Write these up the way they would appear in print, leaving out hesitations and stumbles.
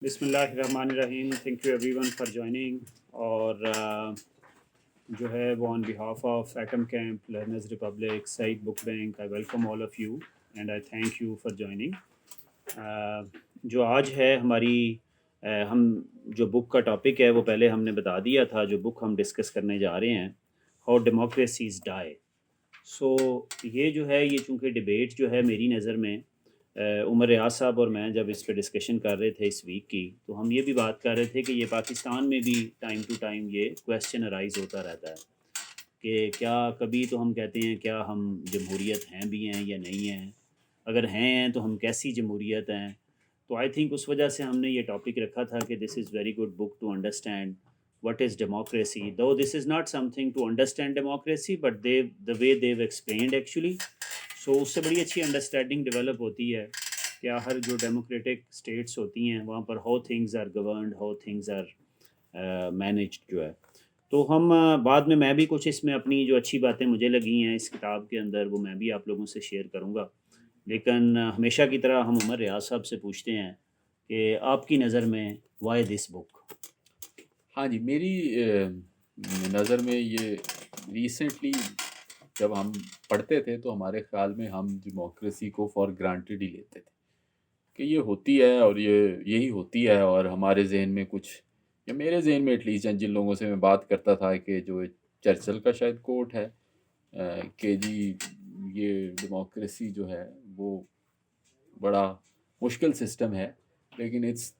بسم اللہ الرحمن الرحیم. Thank you everyone for joining. اور جو ہے وہ on behalf of Atom Camp learners republic Saeed book bank I welcome all of you and I thank you for joining. جو آج ہے ہماری ہم جو بک کا ٹاپک ہے وہ پہلے ہم نے بتا دیا تھا. جو بک ہم ڈسکس کرنے جا رہے ہیں ہاؤ ڈیموکریسیز ڈائی. سو یہ جو ہے یہ چونکہ ڈبیٹ جو ہے میری نظر میں عمر ریاض صاحب اور میں جب اس پہ ڈسکشن کر رہے تھے اس ویک کی, تو ہم یہ بھی بات کر رہے تھے کہ یہ پاکستان میں بھی ٹائم ٹو ٹائم یہ کویسچن ارائز ہوتا رہتا ہے کہ کیا کبھی تو ہم کہتے ہیں کیا ہم جمہوریت ہیں بھی ہیں یا نہیں ہیں, اگر ہیں تو ہم کیسی جمہوریت ہیں. تو آئی تھنک اس وجہ سے ہم نے یہ ٹاپک رکھا تھا کہ this is very good book to understand what is democracy, though this is not something to understand democracy but the way they've explained actually. So اس سے بڑی اچھی انڈرسٹینڈنگ ڈیولپ ہوتی ہے کہ ہر جو ڈیموکریٹک اسٹیٹس ہوتی ہیں وہاں پر how things are governed, how things are managed جو ہے. تو ہم بعد میں بھی کچھ اس میں اپنی جو اچھی باتیں مجھے لگی ہیں اس کتاب کے اندر وہ میں بھی آپ لوگوں سے شیئر کروں گا. لیکن ہمیشہ کی طرح ہم عمر ریاض صاحب سے پوچھتے ہیں کہ آپ کی نظر میں وائی دس بک. ہاں جی, میری نظر میں یہ ریسنٹلی جب ہم پڑھتے تھے تو ہمارے خیال میں ہم ڈیموکریسی کو فار گرانٹیڈ ہی لیتے تھے کہ یہ ہوتی ہے اور یہی ہوتی ہے, اور ہمارے ذہن میں کچھ, یا میرے ذہن میں ایٹ لیسٹ جن لوگوں سے میں بات کرتا تھا کہ جو چرچل کا شاید کوٹ ہے کہ جی یہ ڈیموکریسی جو ہے وہ بڑا مشکل سسٹم ہے لیکن اس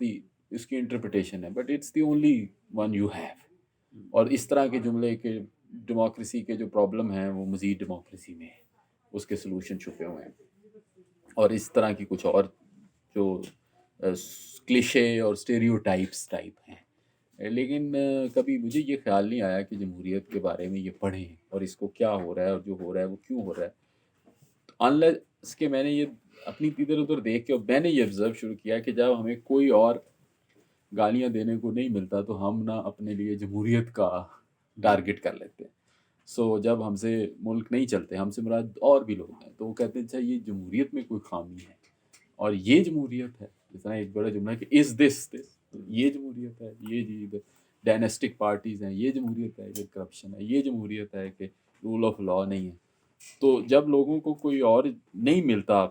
کی انٹرپریٹیشن ہے but it's the only one you have. اور اس طرح کے جملے کہ ڈیموکریسی کے جو پرابلم ہیں وہ مزید ڈیموکریسی میں ہے, اس کے سلوشن چھپے ہوئے ہیں, اور اس طرح کی کچھ اور جو کلیشے اور اسٹیریوٹائپس ٹائپ ہیں. لیکن کبھی مجھے یہ خیال نہیں آیا کہ جمہوریت کے بارے میں یہ پڑھیں اور اس کو کیا ہو رہا ہے اور جو ہو رہا ہے وہ کیوں ہو رہا ہے, انلیس کہ میں نے یہ اپنی ادھر ادھر دیکھ کے, اور میں نے یہ آبزرو شروع کیا کہ جب ہمیں کوئی اور گالیاں دینے کو نہیں ملتا تو ہم نہ اپنے لیے جمہوریت کا ٹارگٹ کر لیتے ہیں. سو جب ہم سے ملک نہیں چلتے, ہم سے مراد اور بھی لوگ ہیں, تو وہ کہتے ہیں اچھا یہ جمہوریت میں کوئی خامی ہے اور یہ جمہوریت ہے. جس طرح ایک بڑا جملہ ہے کہ از دس یہ جمہوریت ہے, یہ جی ڈائنسٹک پارٹیز ہیں, یہ جمہوریت ہے, یہ کرپشن ہے, یہ جمہوریت ہے کہ رول آف لا نہیں ہے. تو جب لوگوں کو کوئی اور نہیں ملتا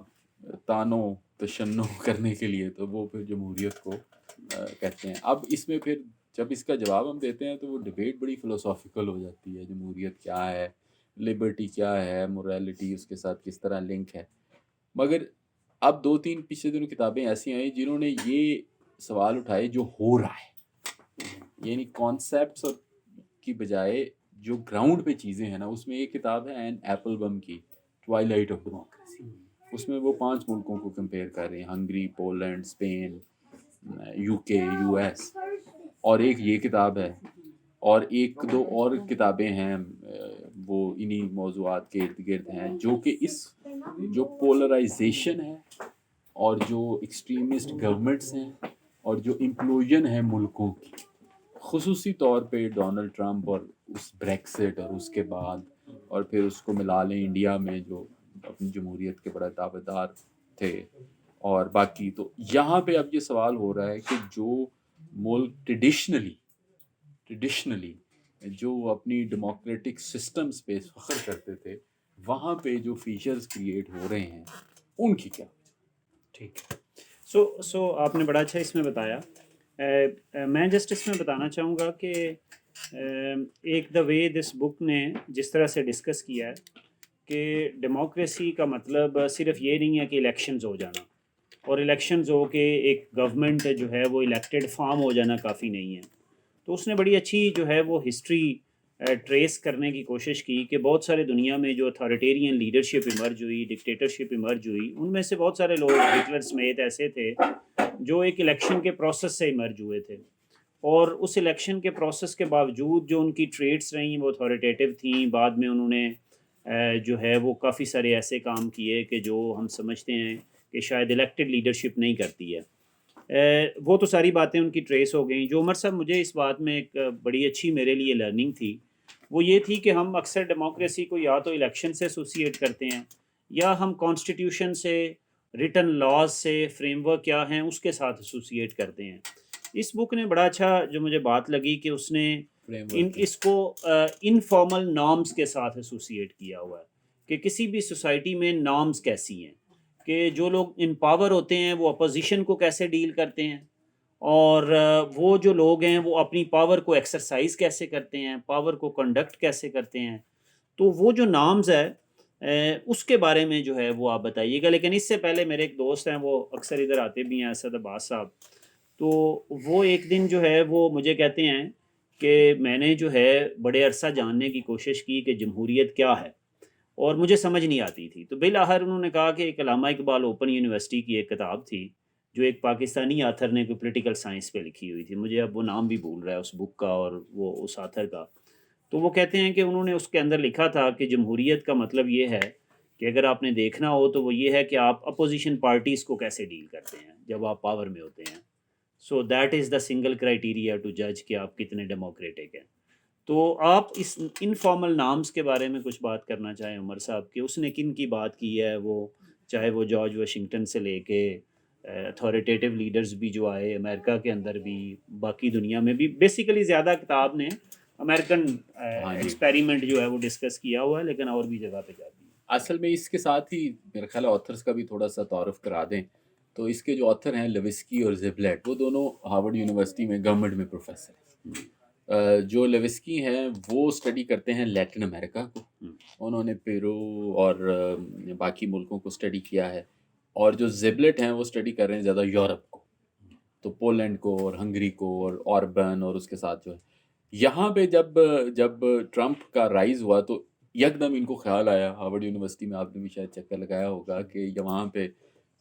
تانو تشنع کرنے کے لیے تو وہ پھر جمہوریت کو کہتے ہیں. اب اس میں پھر جب اس کا جواب ہم دیتے ہیں تو وہ ڈبیٹ بڑی فلسافیکل ہو جاتی ہے. جمہوریت کیا ہے, لبرٹی کیا ہے, موریلٹی اس کے ساتھ کس طرح لنک ہے. مگر اب 2-3 پچھلے دنوں کتابیں ایسی آئیں جنہوں نے یہ سوال اٹھائے جو ہو رہا ہے, یعنی کانسیپٹس کی بجائے جو گراؤنڈ پہ چیزیں ہیں نا. اس میں ایک کتاب ہے این ایپل بم کی, ٹوائلائٹ آف ڈیموکریسی. اس میں وہ 5 ملکوں کو کمپیئر کر رہے ہیں, ہنگری, پولینڈ, اسپین, یو کے, یو ایس. اور ایک یہ کتاب ہے اور ایک دو اور کتابیں ہیں وہ انہی موضوعات کے ارد گرد ہیں, جو کہ اس جو پولرائزیشن ہے اور جو ایکسٹریمسٹ گورنمنٹس ہیں اور جو امپلوژن ہے ملکوں کی, خصوصی طور پہ ڈونلڈ ٹرمپ اور اس بریکسٹ اور اس کے بعد, اور پھر اس کو ملا لیں انڈیا میں جو اپنی جمہوریت کے بڑا دعوے دار تھے, اور باقی. تو یہاں پہ اب یہ سوال ہو رہا ہے کہ جو ملک ٹریڈیشنلی جو اپنی ڈیموکریٹک سسٹمز پہ فخر کرتے تھے, وہاں پہ جو فیچرز کریٹ ہو رہے ہیں ان کی کیا. ٹھیک ہے. سو آپ نے بڑا اچھا اس میں بتایا. میں جسٹ اس میں بتانا چاہوں گا کہ ایک دا وے دس بک نے جس طرح سے ڈسکس کیا ہے کہ ڈیموکریسی کا مطلب صرف یہ نہیں ہے کہ الیکشنز ہو جانا, اور الیکشنز ہو کے ایک گورنمنٹ جو ہے وہ الیکٹڈ فارم ہو جانا کافی نہیں ہے. تو اس نے بڑی اچھی جو ہے وہ ہسٹری ٹریس کرنے کی کوشش کی کہ بہت سارے دنیا میں جو اتھارٹیرین لیڈرشپ ایمرج ہوئی, ڈکٹیٹرشپ ایمرج ہوئی, ان میں سے بہت سارے لوگ ہٹلر سمیت ایسے تھے جو ایک الیکشن کے پروسیس سے ایمرج ہوئے تھے, اور اس الیکشن کے پروسیس کے باوجود جو ان کی ٹریٹس رہیں وہ اتھارٹیٹیو تھیں. بعد میں انہوں نے جو ہے وہ کافی سارے ایسے کام کیے کہ جو ہم سمجھتے ہیں کہ شاید الیکٹڈ لیڈرشپ نہیں کرتی ہے. وہ تو ساری باتیں ان کی ٹریس ہو گئیں. جو عمر صاحب مجھے اس بات میں ایک بڑی اچھی میرے لیے لرننگ تھی وہ یہ تھی کہ ہم اکثر ڈیموکریسی کو یا تو الیکشن سے ایسوسیٹ کرتے ہیں یا ہم کانسٹیٹیوشن سے ریٹن لاز سے فریم ورک کیا ہیں اس کے ساتھ ایسوسیٹ کرتے ہیں. اس بک نے بڑا اچھا جو مجھے بات لگی کہ اس نے اس کو انفارمل نارمز کے ساتھ ایسوسیٹ کیا ہوا ہے کہ کسی بھی سوسائٹی میں نارمز کیسی ہیں، کہ جو لوگ ان پاور ہوتے ہیں وہ اپوزیشن کو کیسے ڈیل کرتے ہیں، اور وہ جو لوگ ہیں وہ اپنی پاور کو ایکسرسائز کیسے کرتے ہیں، پاور کو کنڈکٹ کیسے کرتے ہیں. تو وہ جو نارمز ہے اس کے بارے میں جو ہے وہ آپ بتائیے گا. لیکن اس سے پہلے میرے ایک دوست ہیں، وہ اکثر ادھر آتے بھی ہیں، اسد عباس صاحب. تو وہ ایک دن جو ہے وہ مجھے کہتے ہیں کہ میں نے جو ہے بڑے عرصہ جاننے کی کوشش کی کہ جمہوریت کیا ہے، اور مجھے سمجھ نہیں آتی تھی. تو بالآخر انہوں نے کہا کہ ایک علامہ اقبال اوپن یونیورسٹی کی ایک کتاب تھی جو ایک پاکستانی آتھر نے کوئی پولیٹیکل سائنس پہ لکھی ہوئی تھی، مجھے اب وہ نام بھی بھول رہا ہے اس بک کا اور وہ اس آتھر کا. تو وہ کہتے ہیں کہ انہوں نے اس کے اندر لکھا تھا کہ جمہوریت کا مطلب یہ ہے کہ اگر آپ نے دیکھنا ہو تو وہ یہ ہے کہ آپ اپوزیشن پارٹیز کو کیسے ڈیل کرتے ہیں جب آپ پاور میں ہوتے ہیں. So that is the single criteria to جج کہ آپ کتنے ڈیموکریٹک ہیں. تو آپ اس انفارمل نامز کے بارے میں کچھ بات کرنا چاہیں عمر صاحب کہ اس نے کن کی بات کی ہے، وہ چاہے وہ جارج واشنگٹن سے لے کے اتھارٹیٹیو لیڈرز بھی جو آئے امریکہ کے اندر بھی، باقی دنیا میں بھی. بیسیکلی زیادہ کتاب نے امریکن ایکسپیریمنٹ جو ہے وہ ڈسکس کیا ہوا ہے، لیکن اور بھی جگہ پہ جاتی ہے. اصل میں اس کے ساتھ ہی میرے خیال ہے آتھرس کا بھی تھوڑا سا تعارف کرا دیں. تو اس کے جو آتھر ہیں لیوسکی اور زبلیٹ، وہ دونوں ہارورڈ یونیورسٹی میں گورنمنٹ میں پروفیسر ہیں. جو لیوسکی ہیں وہ اسٹڈی کرتے ہیں لیٹن امریکہ کو، انہوں نے پیرو اور باقی ملکوں کو اسٹڈی کیا ہے. اور جو زبلیٹ ہیں وہ اسٹڈی کر رہے ہیں زیادہ یورپ کو، تو پولینڈ کو اور ہنگری کو اور اوربن اور اس کے ساتھ جو ہے. یہاں پہ جب ٹرمپ کا رائز ہوا تو یکدم ان کو خیال آیا، ہارورڈ یونیورسٹی میں آپ نے بھی شاید چکر لگایا ہوگا، کہ وہاں پہ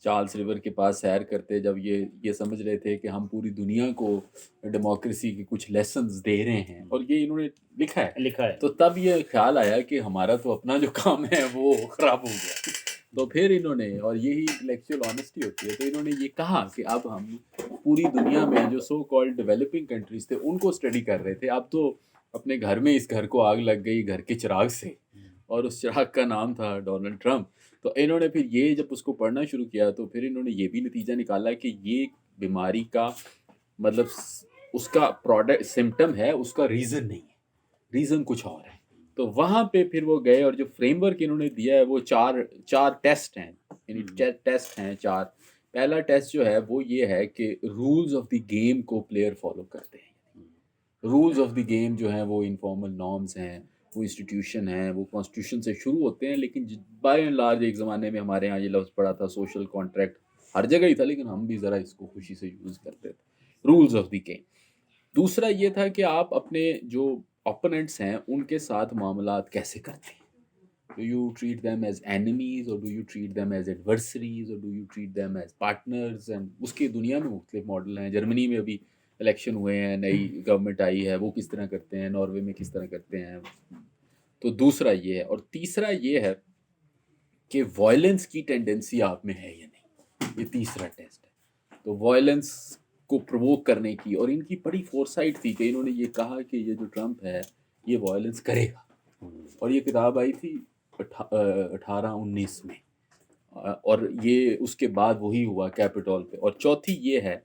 چارلس ریور کے پاس سیر کرتے جب یہ سمجھ رہے تھے کہ ہم پوری دنیا کو ڈیموکریسی کی کچھ لیسنز دے رہے ہیں، اور یہ انہوں نے لکھا ہے. تو تب یہ خیال آیا کہ ہمارا تو اپنا جو کام ہے وہ خراب ہو گیا. تو پھر انہوں نے، اور یہی انٹلیکچوئل آنیسٹی ہوتی ہے، تو انہوں نے یہ کہا کہ اب ہم پوری دنیا میں جو سو کالڈ ڈیولپنگ کنٹریز تھے ان کو اسٹڈی کر رہے تھے. اب تو اپنے گھر میں اس گھر کو آگ لگ گئی گھر کے چراغ سے، اور اس چراغ کا نام تھا ڈونلڈ ٹرمپ. تو انہوں نے پھر یہ جب اس کو پڑھنا شروع کیا تو پھر انہوں نے یہ بھی نتیجہ نکالا کہ یہ بیماری کا مطلب اس کا پروڈکٹ سمٹم ہے، اس کا ریزن نہیں ہے، ریزن کچھ اور ہے. تو وہاں پہ پھر وہ گئے، اور جو فریم ورک انہوں نے دیا ہے وہ چار ٹیسٹ ہیں، یعنی ٹیسٹ ہیں چار. پہلا ٹیسٹ جو ہے وہ یہ ہے کہ رولز آف دی گیم کو پلیئر فالو کرتے ہیں. رولز آف دی گیم جو ہیں وہ انفارمل نارمز ہیں، وہ انسٹیٹیوشن ہیں، وہ کانسٹیٹیوشن سے شروع ہوتے ہیں. لیکن بائی اینڈ لارج ایک زمانے میں ہمارے ہاں یہ لفظ پڑا تھا سوشل کانٹریکٹ، ہر جگہ ہی تھا لیکن ہم بھی ذرا اس کو خوشی سے یوز کرتے تھے. Rules of the game. دوسرا یہ تھا کہ آپ اپنے جو اوپوننٹس ہیں ان کے ساتھ معاملات کیسے کرتے ہیں. Do you treat them as enemies or do you treat them as adversaries or do you treat them as partners؟ and اس کی دنیا میں مختلف ماڈل ہیں. جرمنی میں ابھی الیکشن ہوئے ہیں، نئی گورنمنٹ آئی ہے، وہ کس طرح کرتے ہیں، ناروے میں کس طرح کرتے ہیں. تو دوسرا یہ ہے. اور تیسرا یہ ہے کہ وائلنس کی ٹینڈنسی آپ میں ہے یا نہیں، یہ تیسرا ٹیسٹ ہے. تو وائلنس کو پرووک کرنے کی، اور ان کی بڑی فورسائٹ تھی کہ انہوں نے یہ کہا کہ یہ جو ٹرمپ ہے یہ وائلنس کرے گا. اور یہ کتاب آئی تھی 1819 میں، اور یہ اس کے بعد وہی ہوا کیپٹول پہ. اور چوتھی یہ ہے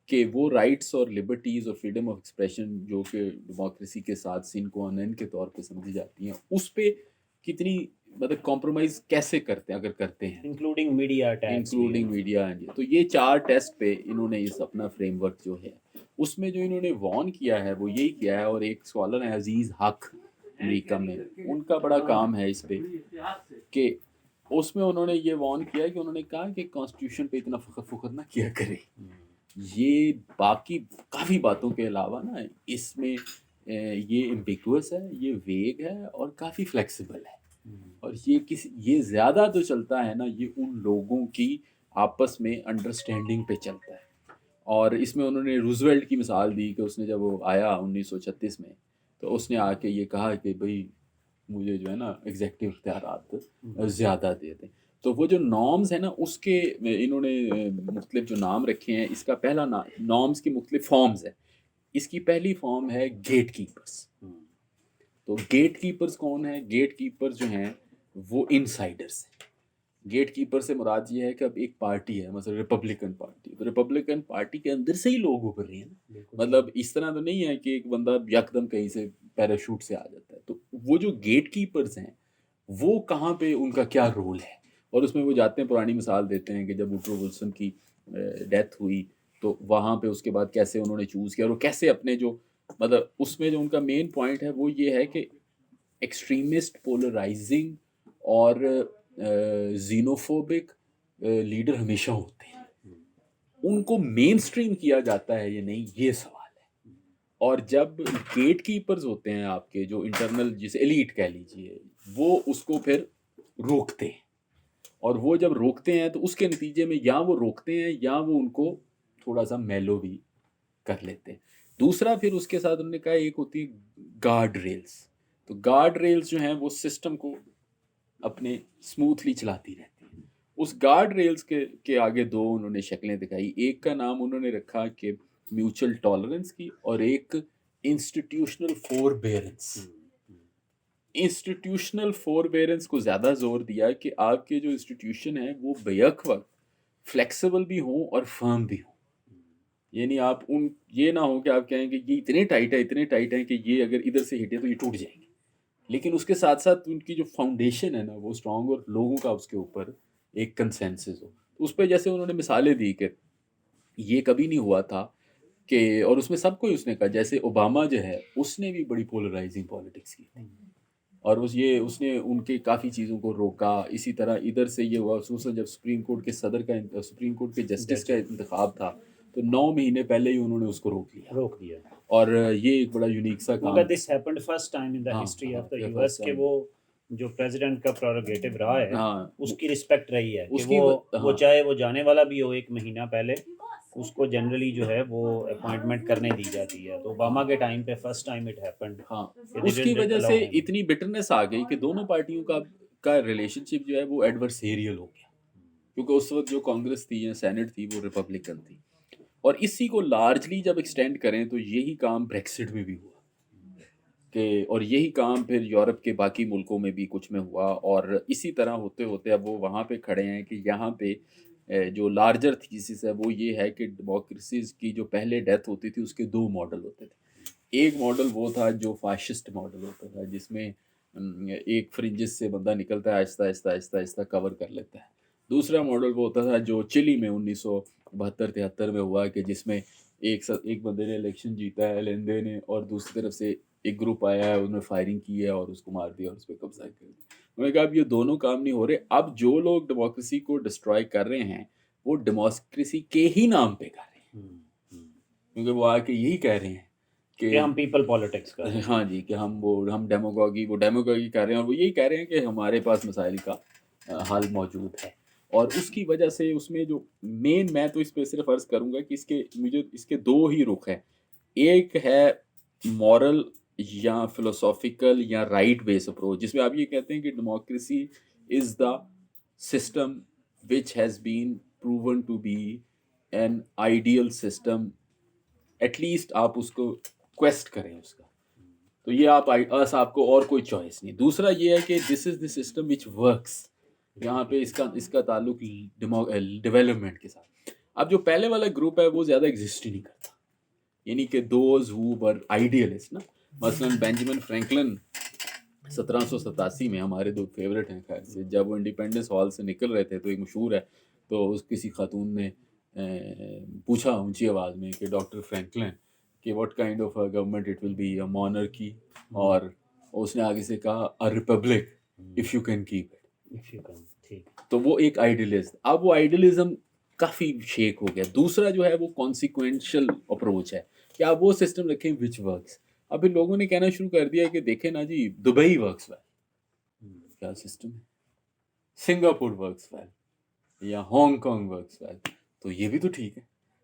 کہ وہ رائٹس اور لبرٹیز اور فریڈم آف ایکسپریشن جو کہ ڈیموکریسی کے ساتھ سین کو نین کے طور پہ سمجھی جاتی ہیں، اس پہ کتنی مطلب کمپرومائز کیسے کرتے ہیں اگر کرتے ہیں، انکلوڈنگ میڈیا اٹیکس. تو یہ چار ٹیسٹ پہ انہوں نے اس اپنا فریم ورک جو ہے اس میں جو انہوں نے وارن کیا ہے وہ یہی کیا ہے. اور ایک اسکالر ہیں عزیز حق امریکہ میں، ان کا بڑا کام ہے اس پہ، کہ اس میں انہوں نے یہ وارن کیا کہ انہوں نے کہا کہ کانسٹیٹیوشن پہ اتنا فخر نہ کیا کرے. یہ باقی کافی باتوں کے علاوہ نا اس میں یہ ایمبیگوس ہے، یہ ویگ ہے اور کافی فلیکسیبل ہے. اور یہ زیادہ تو چلتا ہے نا، یہ ان لوگوں کی آپس میں انڈرسٹینڈنگ پہ چلتا ہے. اور اس میں انہوں نے روزویلٹ کی مثال دی کہ اس نے جب وہ آیا 1936 میں تو اس نے آ کے یہ کہا کہ بھئی مجھے جو ہے نا ایگزیکٹو اختیارات زیادہ دے دیں. تو وہ جو نارمز ہیں نا اس کے انہوں نے مختلف جو نام رکھے ہیں. اس کا پہلا نارمز کی مختلف فارمز ہیں. اس کی پہلی فارم ہے گیٹ کیپرز. تو گیٹ کیپرز کون ہیں؟ گیٹ کیپرز جو ہیں وہ انسائڈرز ہیں. گیٹ کیپر سے مراد یہ ہے کہ اب ایک پارٹی ہے مثلا ریپبلکن پارٹی، تو ریپبلکن پارٹی کے اندر سے ہی لوگ ابھر رہے ہیں، مطلب اس طرح تو نہیں ہے کہ ایک بندہ یکدم کہیں سے پیراشوٹ سے آ جاتا ہے. تو وہ جو گیٹ کیپرز ہیں وہ کہاں پہ ان کا کیا رول ہے، اور اس میں وہ جاتے ہیں پرانی مثال دیتے ہیں کہ جب ووڈرو ولسن کی ڈیتھ ہوئی تو وہاں پہ اس کے بعد کیسے انہوں نے چوز کیا، اور وہ کیسے اپنے جو مطلب اس میں جو ان کا مین پوائنٹ ہے وہ یہ ہے کہ ایکسٹریمسٹ پولرائزنگ اور زینوفوبک لیڈر ہمیشہ ہوتے ہیں، ان کو مین سٹریم کیا جاتا ہے یا نہیں یہ سوال ہے. اور جب گیٹ کیپرز ہوتے ہیں آپ کے جو انٹرنل جسے ایلیٹ کہہ لیجیے، وہ اس کو پھر روکتے ہیں، اور وہ جب روکتے ہیں تو اس کے نتیجے میں یا وہ روکتے ہیں یا وہ ان کو تھوڑا سا میلو بھی کر لیتے ہیں. دوسرا پھر اس کے ساتھ انہوں نے کہا ایک ہوتی ہے گارڈ ریلز. تو گارڈ ریلز جو ہیں وہ سسٹم کو اپنے اسموتھلی چلاتی رہتی ہیں. اس گارڈ ریلز کے آگے دو انہوں نے شکلیں دکھائی. ایک کا نام انہوں نے رکھا کہ میوچل ٹالرنس کی، اور ایک انسٹیٹیوشنل فوربیئرنس. انسٹیٹیوشنل فوربیئرنس کو زیادہ زور دیا کہ آپ کے جو انسٹیٹیوشن ہیں وہ بیک وقت فلیکسیبل بھی ہوں اور فرم بھی ہوں. یعنی آپ یہ نہ ہو کہ آپ کہیں کہ یہ اتنے ٹائٹ ہیں کہ یہ اگر ادھر سے ہٹے تو یہ ٹوٹ جائیں گے، لیکن اس کے ساتھ ساتھ ان کی جو فاؤنڈیشن ہے نا وہ اسٹرانگ، اور لوگوں کا اس کے اوپر ایک کنسنسس ہو. اس پہ جیسے انہوں نے مثالیں دی کہ یہ کبھی نہیں ہوا تھا کہ، اور اس میں سب کو اس نے کہا جیسے اوباما جو ہے اس نے بھی بڑی پولرائزنگ پالیٹکس کی تھی، اور اس نے ان کے کافی چیزوں کو روکا. اسی طرح ادھر سے یہ ہوا خصوصاً جب سپریم کورٹ کے سپریم کورٹ کے جسٹس کا انتخاب تھا تو 9 مہینے پہلے ہی انہوں نے اس کو روک دیا. اور یہ ایک بڑا یونیک سا کام. مگر this happened first time in the history of the U S کہ وہ جو پریزیڈنٹ کا پروگیٹو رہا ہے اس کی رسپیکٹ رہی ہے کہ وہ چاہے وہ جانے والا بھی ہو 1 مہینہ پہلے اس کو جنرلی جو ہے وہ اپوائنٹمنٹ کرنے دی جاتی ہے. تو اوباما کے ٹائم پہ فرسٹ ٹائم اٹ ہیپنڈ. ہاں اس کی وجہ سے اتنی بٹرنس آ گئی کہ دونوں پارٹیوں کا ریلیشن شپ جو ہے وہ ایڈورسیریل ہو گیا، کیونکہ اس وقت جو کانگریس تھی یا سینٹ تھی وہ ریپبلکن تھی. اور اسی کو لارجلی جب ایکسٹینڈ کریں تو یہی کام بریکسٹ میں بھی ہوا اور یہی کام پھر یورپ کے باقی ملکوں میں بھی کچھ میں ہوا. اور اسی طرح ہوتے ہوتے اب وہ وہاں پہ کھڑے ہیں کہ یہاں پہ جو لارجر تھیسس ہے وہ یہ ہے کہ ڈیموکریسیز کی جو پہلے ڈیتھ ہوتی تھی اس کے 2 ماڈل ہوتے تھے. ایک ماڈل وہ تھا جو فاشسٹ ماڈل ہوتا تھا، جس میں ایک فرنجز سے بندہ نکلتا ہے آہستہ آہستہ آہستہ آہستہ کور کر لیتا ہے. دوسرا ماڈل وہ ہوتا تھا جو چلی میں 1972-73 میں ہوا کہ جس میں ایک بندے نے الیکشن جیتا ہے ایلنڈے نے، اور دوسری طرف سے ایک گروپ آیا ہے انہوں نے فائرنگ کی ہے اور اس کو مار دیا اور اس پہ قبضہ کر دیا. انہوں نے کہا اب یہ دونوں کام نہیں ہو رہے. اب جو لوگ ڈیموکریسی کو ڈسٹرائے کر رہے ہیں وہ ڈیموکریسی کے ہی نام پہ کر رہے ہیں، کیونکہ وہ آ کے یہی کہہ رہے ہیں کہ ہم پیپل پالیٹکس کر رہے ہیں. ہاں جی، کہ ہم ڈیموگوگی کر رہے ہیں، اور وہ یہی کہہ رہے ہیں کہ ہمارے پاس مسائل کا حل موجود ہے. اور اس کی وجہ سے اس میں جو میں تو اس پہ صرف عرض کروں گا کہ اس کے 2 ہی رخ ہیں. ایک ہے مورل یا فلوسافیکل یا رائٹ بیس اپروچ، جس میں آپ یہ کہتے ہیں کہ democracy is the system which has been proven to be an ideal system, at least آپ اس کو کویسٹ کریں اس کا، تو یہ آپ کو اور کوئی چوائس نہیں. دوسرا یہ ہے کہ this is the system which works, یہاں پہ اس کا تعلق ڈیولپمنٹ کے ساتھ. اب جو پہلے والا گروپ ہے وہ زیادہ ایگزسٹ ہی نہیں کرتا، یعنی کہ دوز ہو ور آئیڈیلسٹ نا. مثلاً بینجامن فرینکلن 1787 میں ہمارے 2 فیوریٹ ہیں خیر سے، جب وہ انڈیپینڈنس ہال سے نکل رہے تھے تو ایک مشہور ہے، تو کسی خاتون نے پوچھا اونچی آواز میں کہ ڈاکٹر فرینکلن کہ what kind of government it will be, a monarchy, اور اس نے آگے سے کہا a republic if you can keep it. تو وہ ایک آئیڈیلسٹ. اب وہ آئیڈیلزم کافی شیک ہو گیا. دوسرا جو ہے وہ کانسیکوینشل اپروچ ہے کہ آپ وہ سسٹم رکھیں وچ ورکس. اب ان لوگوں نے کہنا شروع کر دیا کہ دیکھیں نا جی دبئی ورکس ویل، کیا سسٹم ہے، سنگاپور ورکس ویل یا ہانگ کانگ ورکس ویل، تو یہ بھی تو ٹھیک ہے.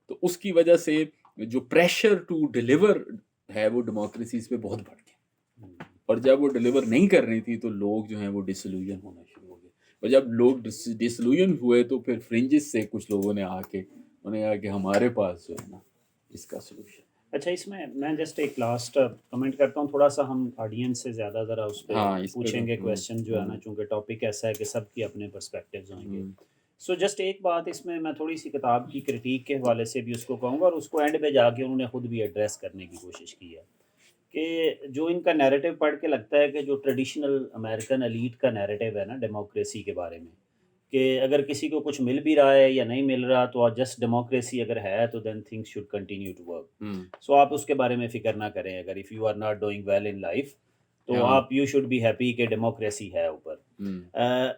تو اس کی وجہ سے جو پریشر ٹو ڈیلیور ہے وہ ڈیموکریسیز پہ بہت بڑھ گیا، اور جب وہ ڈیلیور نہیں کر رہی تھی تو لوگ جو ہیں وہ ڈسلوژن ہونا شروع ہو گئے. اور جب لوگ ڈسلوژن ہوئے تو پھر فرنجز سے کچھ لوگوں نے آ کے انہوں نے کہا کہ ہمارے پاس جو ہے نا اس کا سلوشن. اچھا اس میں جسٹ ایک لاسٹ کمنٹ کرتا ہوں، تھوڑا سا ہم آڈینس سے زیادہ ذرا اس پہ ہاں اس پہ پوچھیں گے تو کویشچن جو ہے نا، چونکہ ٹاپک ایسا ہے کہ سب کی اپنے پرسپیکٹیوز ہوں گے. سو جسٹ ایک بات اس میں تھوڑی سی کتاب کی کرٹیک کے حوالے سے بھی اس کو کہوں گا، اور اس کو اینڈ پہ جا کے انہوں نے خود بھی ایڈریس کرنے کی کوشش کی ہے کہ جو ان کا نیریٹو پڑھ کے لگتا ہے کہ جو ٹریڈیشنل امریکن ایلیٹ کا نیریٹو ہے نا ڈیموکریسی کے بارے میں، کہ اگر کسی کو کچھ مل بھی رہا ہے یا نہیں مل رہا تو جسٹ ڈیموکریسی اگر ہے تو then things should continue to work. So آپ اس کے بارے میں فکر نہ کریں، اگر if you are not doing well in life تو آپ یو شوڈ بی ہیپی کہ ڈیموکریسی ہے اوپر.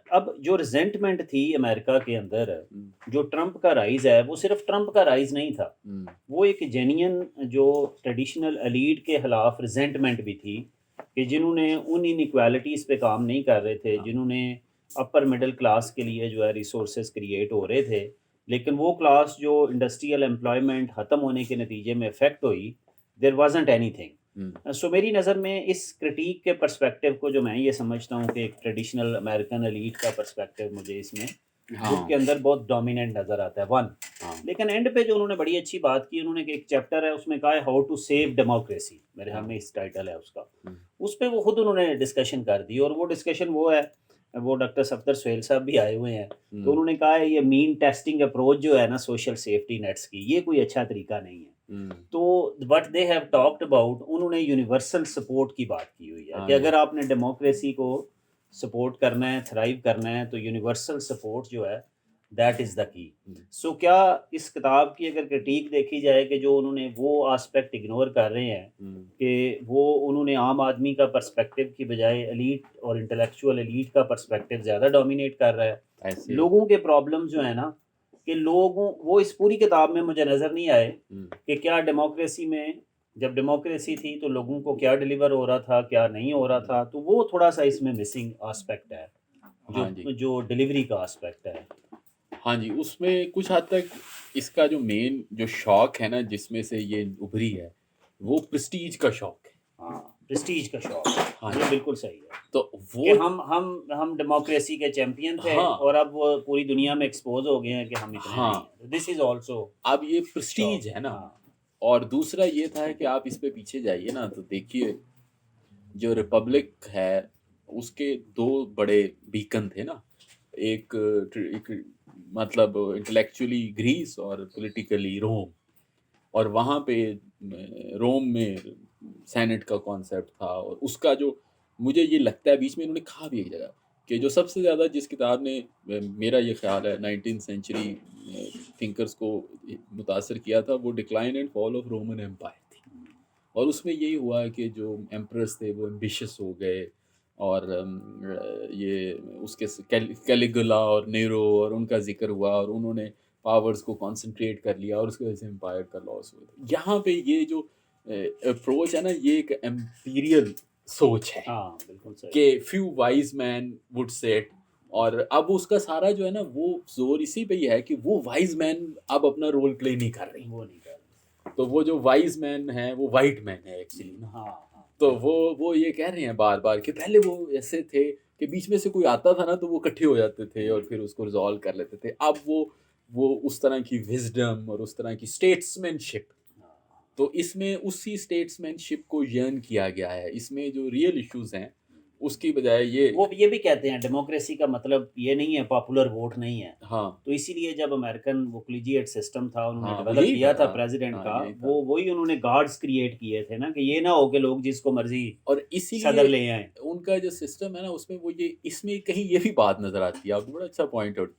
اب جو ریزنٹمنٹ تھی امریکہ کے اندر، جو ٹرمپ کا رائز ہے، وہ صرف ٹرمپ کا رائز نہیں تھا، وہ ایک جینین جو ٹریڈیشنل ایلیٹ کے خلاف ریزنٹمنٹ بھی تھی کہ جنہوں نے ان انیکوالٹیز پہ کام نہیں کر رہے تھے، جنہوں نے اپر مڈل کلاس کے لیے جو ہے ریسورسز کریٹ ہو رہے تھے، لیکن وہ کلاس جو انڈسٹریل امپلائمنٹ ختم ہونے کے نتیجے میں افیکٹ ہوئی، دیر وازنٹ اینی تھنگ. سو میری نظر میں اس کرٹیک کے پرسپیکٹیو کو جو میں یہ سمجھتا ہوں کہ ایک ٹریڈیشنل امریکن ایلیٹ کا پرسپیکٹیو مجھے اس میں بک کے اندر بہت ڈومیننٹ نظر آتا ہے ون. لیکن اینڈ پہ جو انہوں نے بڑی اچھی بات کی، انہوں نے ایک چیپٹر ہے اس میں کہا ہے ہاؤ ٹو سیو ڈیموکریسی، میرے خیال میں اس ٹائٹل ہے اس کا. اس پہ وہ خود انہوں نے ڈسکشن کر دی، اور وہ ڈسکشن وہ ہے، وہ ڈاکٹر صفدر سہیل صاحب بھی آئے ہوئے ہیں، تو انہوں نے کہا ہے یہ مین ٹیسٹنگ اپروچ جو ہے نا سوشل سیفٹی نیٹس کی، یہ کوئی اچھا طریقہ نہیں ہے. تو what they have talked about, انہوں نے یونیورسل سپورٹ کی بات کی ہوئی ہے کہ اگر آپ نے ڈیموکریسی کو سپورٹ کرنا ہے، تھرائیو کرنا ہے، تو یونیورسل سپورٹ جو ہے دیٹ از دا کی. سو کیا اس کتاب کی اگر کرٹیک دیکھی جائے کہ جو انہوں نے وہ آسپیکٹ اگنور کر رہے ہیں کہ وہ انہوں نے عام آدمی کا پرسپیکٹیو کی بجائے ایلیٹ اور انٹلیکچوئل ایلیٹ کا پرسپیکٹیو زیادہ ڈومینیٹ کر رہا ہے. لوگوں کے پرابلم جو ہیں نا کہ لوگوں، وہ اس پوری کتاب میں مجھے نظر نہیں آئے کہ کیا ڈیموکریسی میں جب ڈیموکریسی تھی تو لوگوں کو کیا ڈیلیور ہو رہا تھا، کیا نہیں ہو رہا تھا. تو وہ تھوڑا سا اس میں مسنگ آسپیکٹ ہے، جو ڈیلیوری کا آسپیکٹ ہے. ہاں جی، اس میں کچھ حد تک اس کا جو مین جو شوق ہے نا جس میں سے یہ ابھری ہے، وہ پریسٹیج کا شوق ہے. ہاں پریسٹیج کا شوق، ہاں یہ بالکل صحیح ہے. تو کہ وہ ہم ڈیموکریسی کے چیمپئن تھے، اور اب وہ پوری دنیا میں ایکسپوز ہو گئے ہیں کہ ہم اتنے نہیں ہیں. دس از آلسو اب یہ پریسٹیج ہے نا. اور دوسرا یہ تھا کہ آپ اس پہ پیچھے جائیے نا تو دیکھیے جو ریپبلک ہے اس کے دو بڑے بیکن تھے نا، ایک مطلب انٹلیکچولی گریس اور پولیٹیکلی روم. اور وہاں پہ روم میں سینٹ کا کانسیپٹ تھا، اور اس کا جو مجھے یہ لگتا ہے بیچ میں انہوں نے کہا بھی ایک جگہ کہ جو سب سے زیادہ جس کتاب نے میرا یہ خیال ہے 19th سینچری تھنکرز کو متاثر کیا تھا، وہ decline and fall of Roman empire تھی. اور اس میں یہی ہوا ہے کہ جو ایمپرس تھے وہ ایمبیشس ہو گئے، اور یہ اس کے کیلیگولا اور نیرو اور ان کا ذکر ہوا، اور انہوں نے پاورز کو کانسنٹریٹ کر لیا، اور اس کی وجہ سے امپائر کا لاس ہوا. یہاں پہ یہ جو اپروچ ہے نا، یہ ایک ایمپیریل سوچ ہے کہ few wise men would sit. اور اب اس کا سارا جو ہے نا وہ زور اسی پہ ہی ہے کہ وہ وائز مین اب اپنا رول پلے نہیں کر رہی. وہ نہیں کر رہی. تو وہ جو وائز مین ہیں وہ وائٹ مین ہے ایکچولی نا. تو وہ یہ کہہ رہے ہیں بار بار کہ پہلے وہ ایسے تھے کہ بیچ میں سے کوئی آتا تھا نا تو وہ اکٹھے ہو جاتے تھے اور پھر اس کو ریزالو کر لیتے تھے. اب وہ اس طرح کی وزڈم اور اس طرح کی اسٹیٹسمین شپ، تو اس میں اسی اسٹیٹسمین شپ کو یرن کیا گیا ہے. اس میں جو ریئل ایشوز ہیں اس کی بجائے وہ یہ بھی کہتے ہیں ڈیموکریسی کا مطلب یہ نہیں ہے پاپولر ووٹ نہیں ہے. ہاں، تو اسی لیے جب امریکن وہ کلیجیٹ سسٹم تھا انہوں نے ڈیولپ کیا تھا پریزیڈنٹ کا، وہی انہوں نے گارڈز کریٹ کیے تھے نا کہ یہ نہ ہو کہ لوگ جس کو مرضی اور اسی صدر لے آئیں. ان کا جو سسٹم ہے نا اس میں وہ یہ اس میں کہیں یہ بھی بات نظر آتی ہے. آپ نے بڑا اچھا پوائنٹ آؤٹ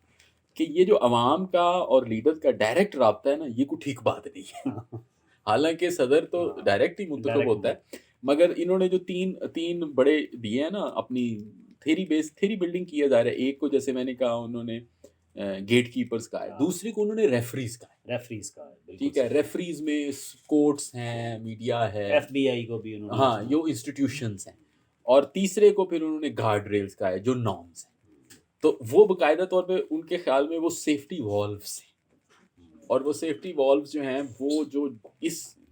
کہ یہ جو عوام کا اور لیڈر کا ڈائریکٹ رابطہ ہے نا، یہ کوئی ٹھیک بات نہیں ہے. حالانکہ صدر تو ڈائریکٹ ہی منتخب ہوتا ہے، مگر انہوں نے جو تین بڑے دیے ہیں نا اپنی تھیری بلڈنگ کیا جا رہا ہے. ایک کو جیسے میں نے کہا انہوں نے گیٹ کیپرز کا ہے، دوسری کو انہوں نے ریفریز کا ہے. ٹھیک ہے، ریفریز میں کورٹس ہیں، میڈیا ہے، ایف بی آئی کو بھی انہوں نے، ہاں جو انسٹیٹیوشنز ہیں. اور تیسرے کو پھر انہوں نے گارڈ ریلز کا ہے جو نارمز ہیں. تو وہ باقاعدہ طور پہ ان کے خیال میں وہ سیفٹی والوز ہیں، اور وہ سیفٹی والوز جو ہیں وہ جو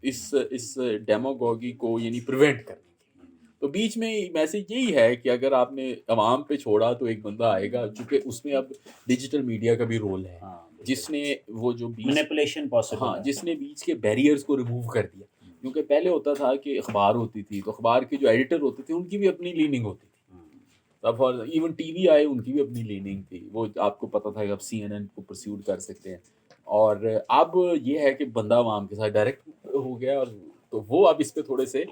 اس ڈیموگوگی کو یعنی پریونٹ کریں گے. تو بیچ میں میسج یہی ہے کہ اگر آپ نے عوام پہ چھوڑا تو ایک بندہ آئے گا، چونکہ اس میں اب ڈیجیٹل میڈیا کا بھی رول ہے، جس نے وہ جو مینیپولیشن پاسبل ہے، جس نے بیچ کے بیریئرز کو ریموو کر دیا. کیونکہ پہلے ہوتا تھا کہ اخبار ہوتی تھی تو اخبار کے جو ایڈیٹر ہوتے تھے ان کی بھی اپنی لیننگ ہوتی تھی. اب ایون ٹی وی آئے ان کی بھی اپنی لیننگ تھی, وہ آپ کو پتہ تھا کہ اب سی این این کو پرسیوڈ کر سکتے ہیں. اور اب یہ ہے کہ بندہ عوام کے ساتھ ڈائریکٹ ہو گیا, اور تو وہ اب اس پہ تھوڑے سے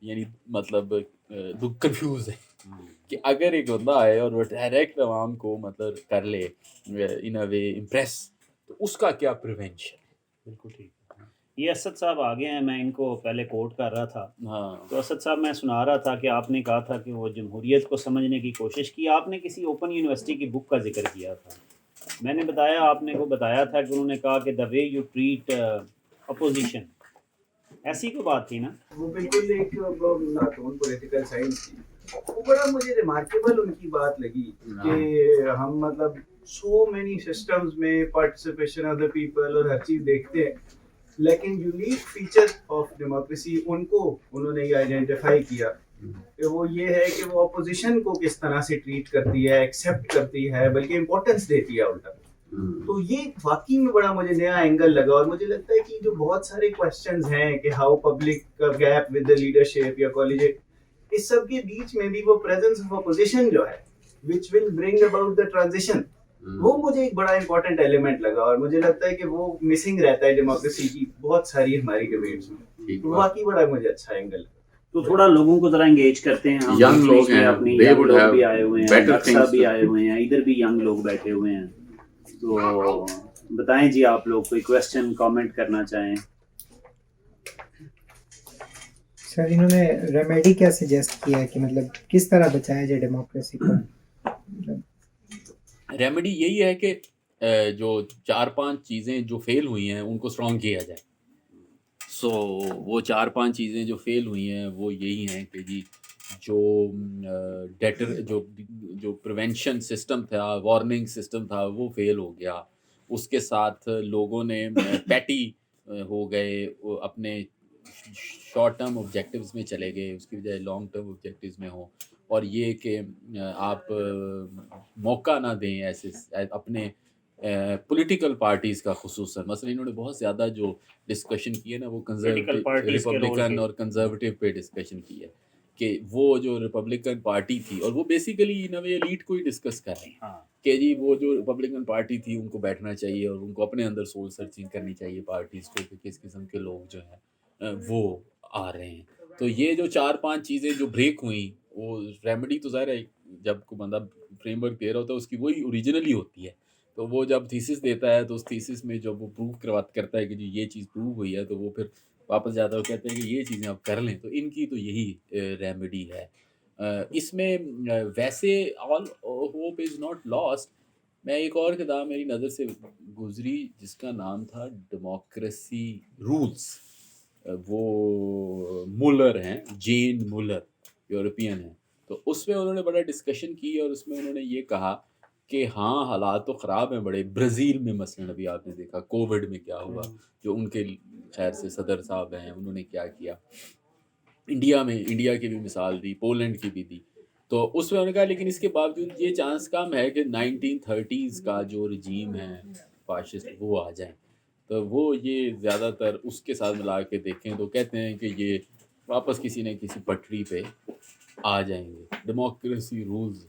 یعنی مطلب کنفیوز ہے کہ اگر ایک بندہ آئے اور وہ ڈائریکٹ عوام کو مطلب کر لے ان اے وے امپریس, تو اس کا کیا پریونشن. بالکل ٹھیک. یہ اسد صاحب آگے ہیں, میں ان کو پہلے کوٹ کر رہا تھا. ہاں تو اسد صاحب میں سنا رہا تھا کہ آپ نے کہا تھا کہ وہ جمہوریت کو سمجھنے کی کوشش کی. آپ نے کسی اوپن یونیورسٹی کی بک کا ذکر کیا تھا. میں نے بتایا, آپ نے کو بتایا تھا کہ انہوں نے کہا کہ دا وے یو ٹریٹ اپوزیشن, ایسی کوئی بات تھی نا. وہ بالکل ایک خاتون پولیٹیکل سائنس کی, وہ بڑا مجھے ریمارکیبل ان کی بات لگی کہ ہم مطلب سو مینی سسٹمز میں پارٹیسپیشن آف دا پیپل اور ہر چیز دیکھتے ہیں, لیکن unique feature of democracy in کو انہوں نے یہ آئیڈینٹیفائی کیا کہ وہ یہ ہے کہ وہ اپوزیشن کو کس طرح سے ٹریٹ کرتی ہے, ایکسیپٹ کرتی ہے, بلکہ امپورٹنس دیتی ہے الٹا. تو یہ واقعی میں بڑا مجھے نیا اینگل لگا, اور مجھے لگتا ہے کہ جو بہت سارے کوسچنز ہیں کہ ہاؤ پبلک کا گیپ ود دا لیڈرشپ یا کالجیٹ, اس سب کے بیچ میں بھی وہ پریزنس آف اپوزیشن جو ہے which will bring about the transition, وہ مجھے ایک بڑا امپورٹنٹ ایلیمنٹ لگا, اور مجھے لگتا ہے کہ وہ مسنگ رہتا ہے ڈیموکریسی کی بہت ساری ہماری ڈیبیٹس میں. تو واقعی بڑا مجھے اچھا اینگل لگا. تو تھوڑا لوگوں کو ذرا انگیج کرتے ہیں. ہم ینگ لوگ ہیں, اپنی ینگ لوگ بھی آئے ہوئے ہیں, ڈاکٹر بھی آئے ہوئے ہیں, ادھر بھی ینگ لوگ بیٹھے ہوئے ہیں. تو بتائیں جی, آپ لوگ کوئی کویسچن کامنٹ کرنا چاہیں. سر انہوں نے ریمیڈی کیا سجیسٹ کیا ہے کہ مطلب کس طرح بچایا جائے ڈیموکریسی کو؟ ریمیڈی یہی ہے کہ جو 4-5 چیزیں جو فیل ہوئی ہیں ان کو اسٹرانگ کیا جائے. سو وہ 4-5 چیزیں جو فیل ہوئی ہیں وہ یہی ہیں کہ جی جو ڈیٹر جو پریونشن سسٹم تھا, وارننگ سسٹم تھا, وہ فیل ہو گیا. اس کے ساتھ لوگوں نے پیٹی ہو گئے, اپنے شارٹ ٹرم آبجیکٹیوز میں چلے گئے, اس کی بجائے لانگ ٹرم آبجیکٹیوز میں ہوں. اور یہ کہ آپ موقع نہ دیں ایسے اپنے پولیٹیکل پارٹیز کا, خصوصاً مثلا انہوں نے بہت زیادہ جو ڈسکشن کی ہے نا وہ ریپبلکن اور کنزرویٹو پہ ڈسکشن کی ہے, کہ وہ جو ریپبلکن پارٹی تھی, اور وہ بیسیکلی نوے ایلیٹ کو ہی ڈسکس کر رہے ہیں کہ جی وہ جو ریپبلکن پارٹی تھی ان کو بیٹھنا چاہیے اور ان کو اپنے اندر سول سرچنگ کرنی چاہیے پارٹیز کو کہ کس قسم کے لوگ جو ہیں وہ آ رہے ہیں. تو یہ جو 4-5 چیزیں جو بریک ہوئیں, وہ ریمیڈی تو ظاہر ہے جب کوئی بندہ فریم ورک دے رہا ہوتا ہے اس کی وہی اوریجنلی ہوتی ہے. تو وہ جب تھیسس دیتا ہے تو اس تھیسس میں جب وہ پروو کرتا ہے کہ جی یہ چیز پروو ہوئی ہے, تو وہ پھر واپس جاتا ہے, وہ کہتے ہیں کہ یہ چیزیں آپ کر لیں. تو ان کی تو یہی ریمیڈی ہے. اس میں ویسے آل ہوپ از ناٹ لاسٹ. میں ایک اور کتاب میری نظر سے گزری جس کا نام تھا ڈیموکریسی رولز, وہ مولر ہیں, جین مولر, یورپین ہیں. تو اس میں انہوں نے بڑا ڈسکشن کی, اور اس میں انہوں نے یہ کہا کہ ہاں حالات تو خراب ہیں بڑے. برازیل میں مثلاً ابھی آپ نے دیکھا کووڈ میں کیا ہوا, جو ان کے خیر سے صدر صاحب ہیں انہوں نے کیا کیا. انڈیا کی بھی مثال دی, پولینڈ کی بھی دی. تو اس میں انہوں نے کہا لیکن اس کے باوجود یہ چانس کم ہے کہ 1930s کا جو رجیم ہے فاشسٹ وہ آ جائیں. تو وہ یہ زیادہ تر اس کے ساتھ ملا کے دیکھیں تو کہتے ہیں کہ یہ واپس کسی نہ کسی پٹری پہ آ جائیں گے. ڈیموکریسی رولز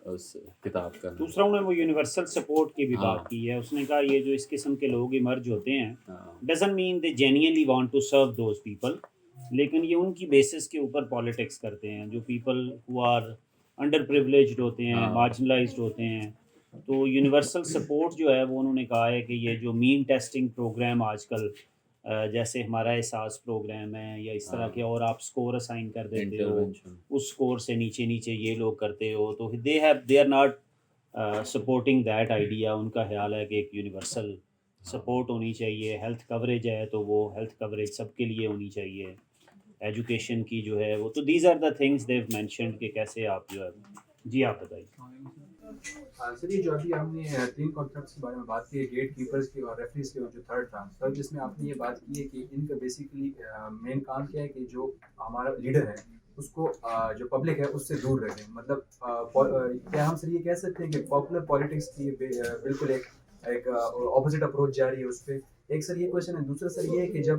اس کتاب کا. دوسرا انہوں نے وہ یونیورسل سپورٹ کی بھی بات کی ہے. اس نے کہا یہ جو اس قسم کے لوگ ایمرج ہوتے ہیں doesn't mean they genuinely want to serve those people, لیکن یہ ان کی بیسس کے اوپر پالیٹکس کرتے ہیں. جو پیپل ہو آر انڈر پریولیجڈ ہوتے ہیں, مارجنلائزڈ ہوتے ہیں. تو یونیورسل سپورٹ جو ہے وہ انہوں نے کہا ہے کہ یہ جو مین ٹیسٹنگ پروگرام آج کل جیسے ہمارا احساس پروگرام ہے یا اس طرح کے, اور آپ سکور اسائن کر دیتے ہو, اس سکور سے نیچے یہ لوگ کرتے ہو, تو they are not supporting that idea. ان کا خیال ہے کہ ایک یونیورسل سپورٹ ہونی چاہیے. ہیلتھ کوریج ہے تو وہ ہیلتھ کوریج سب کے لیے ہونی چاہیے. ایجوکیشن کی جو ہے وہ, تو these are the things they've mentioned کہ کیسے آپ جو ہے. جی آپ بتائیے. سر یہ جو ابھی ہم نے 3 کانسیپٹس کے بارے میں بات کی ہے, گیٹ کیپرز کی اور ریفریز کی, اور جو تھرڈ تھا سر جس میں آپ نے یہ بات کی ہے کہ ان کا بیسیکلی مین کام کیا ہے کہ جو ہمارا لیڈر ہے اس کو جو پبلک ہے اس سے دور رکھیں. مطلب کیا ہم سر یہ کہہ سکتے ہیں کہ پاپولر پالیٹکس کی بالکل ایک اپوزٹ اپروچ جاری ہے اس پہ. ایک سر یہ کویشچن ہے. دوسرا سر یہ ہے کہ جب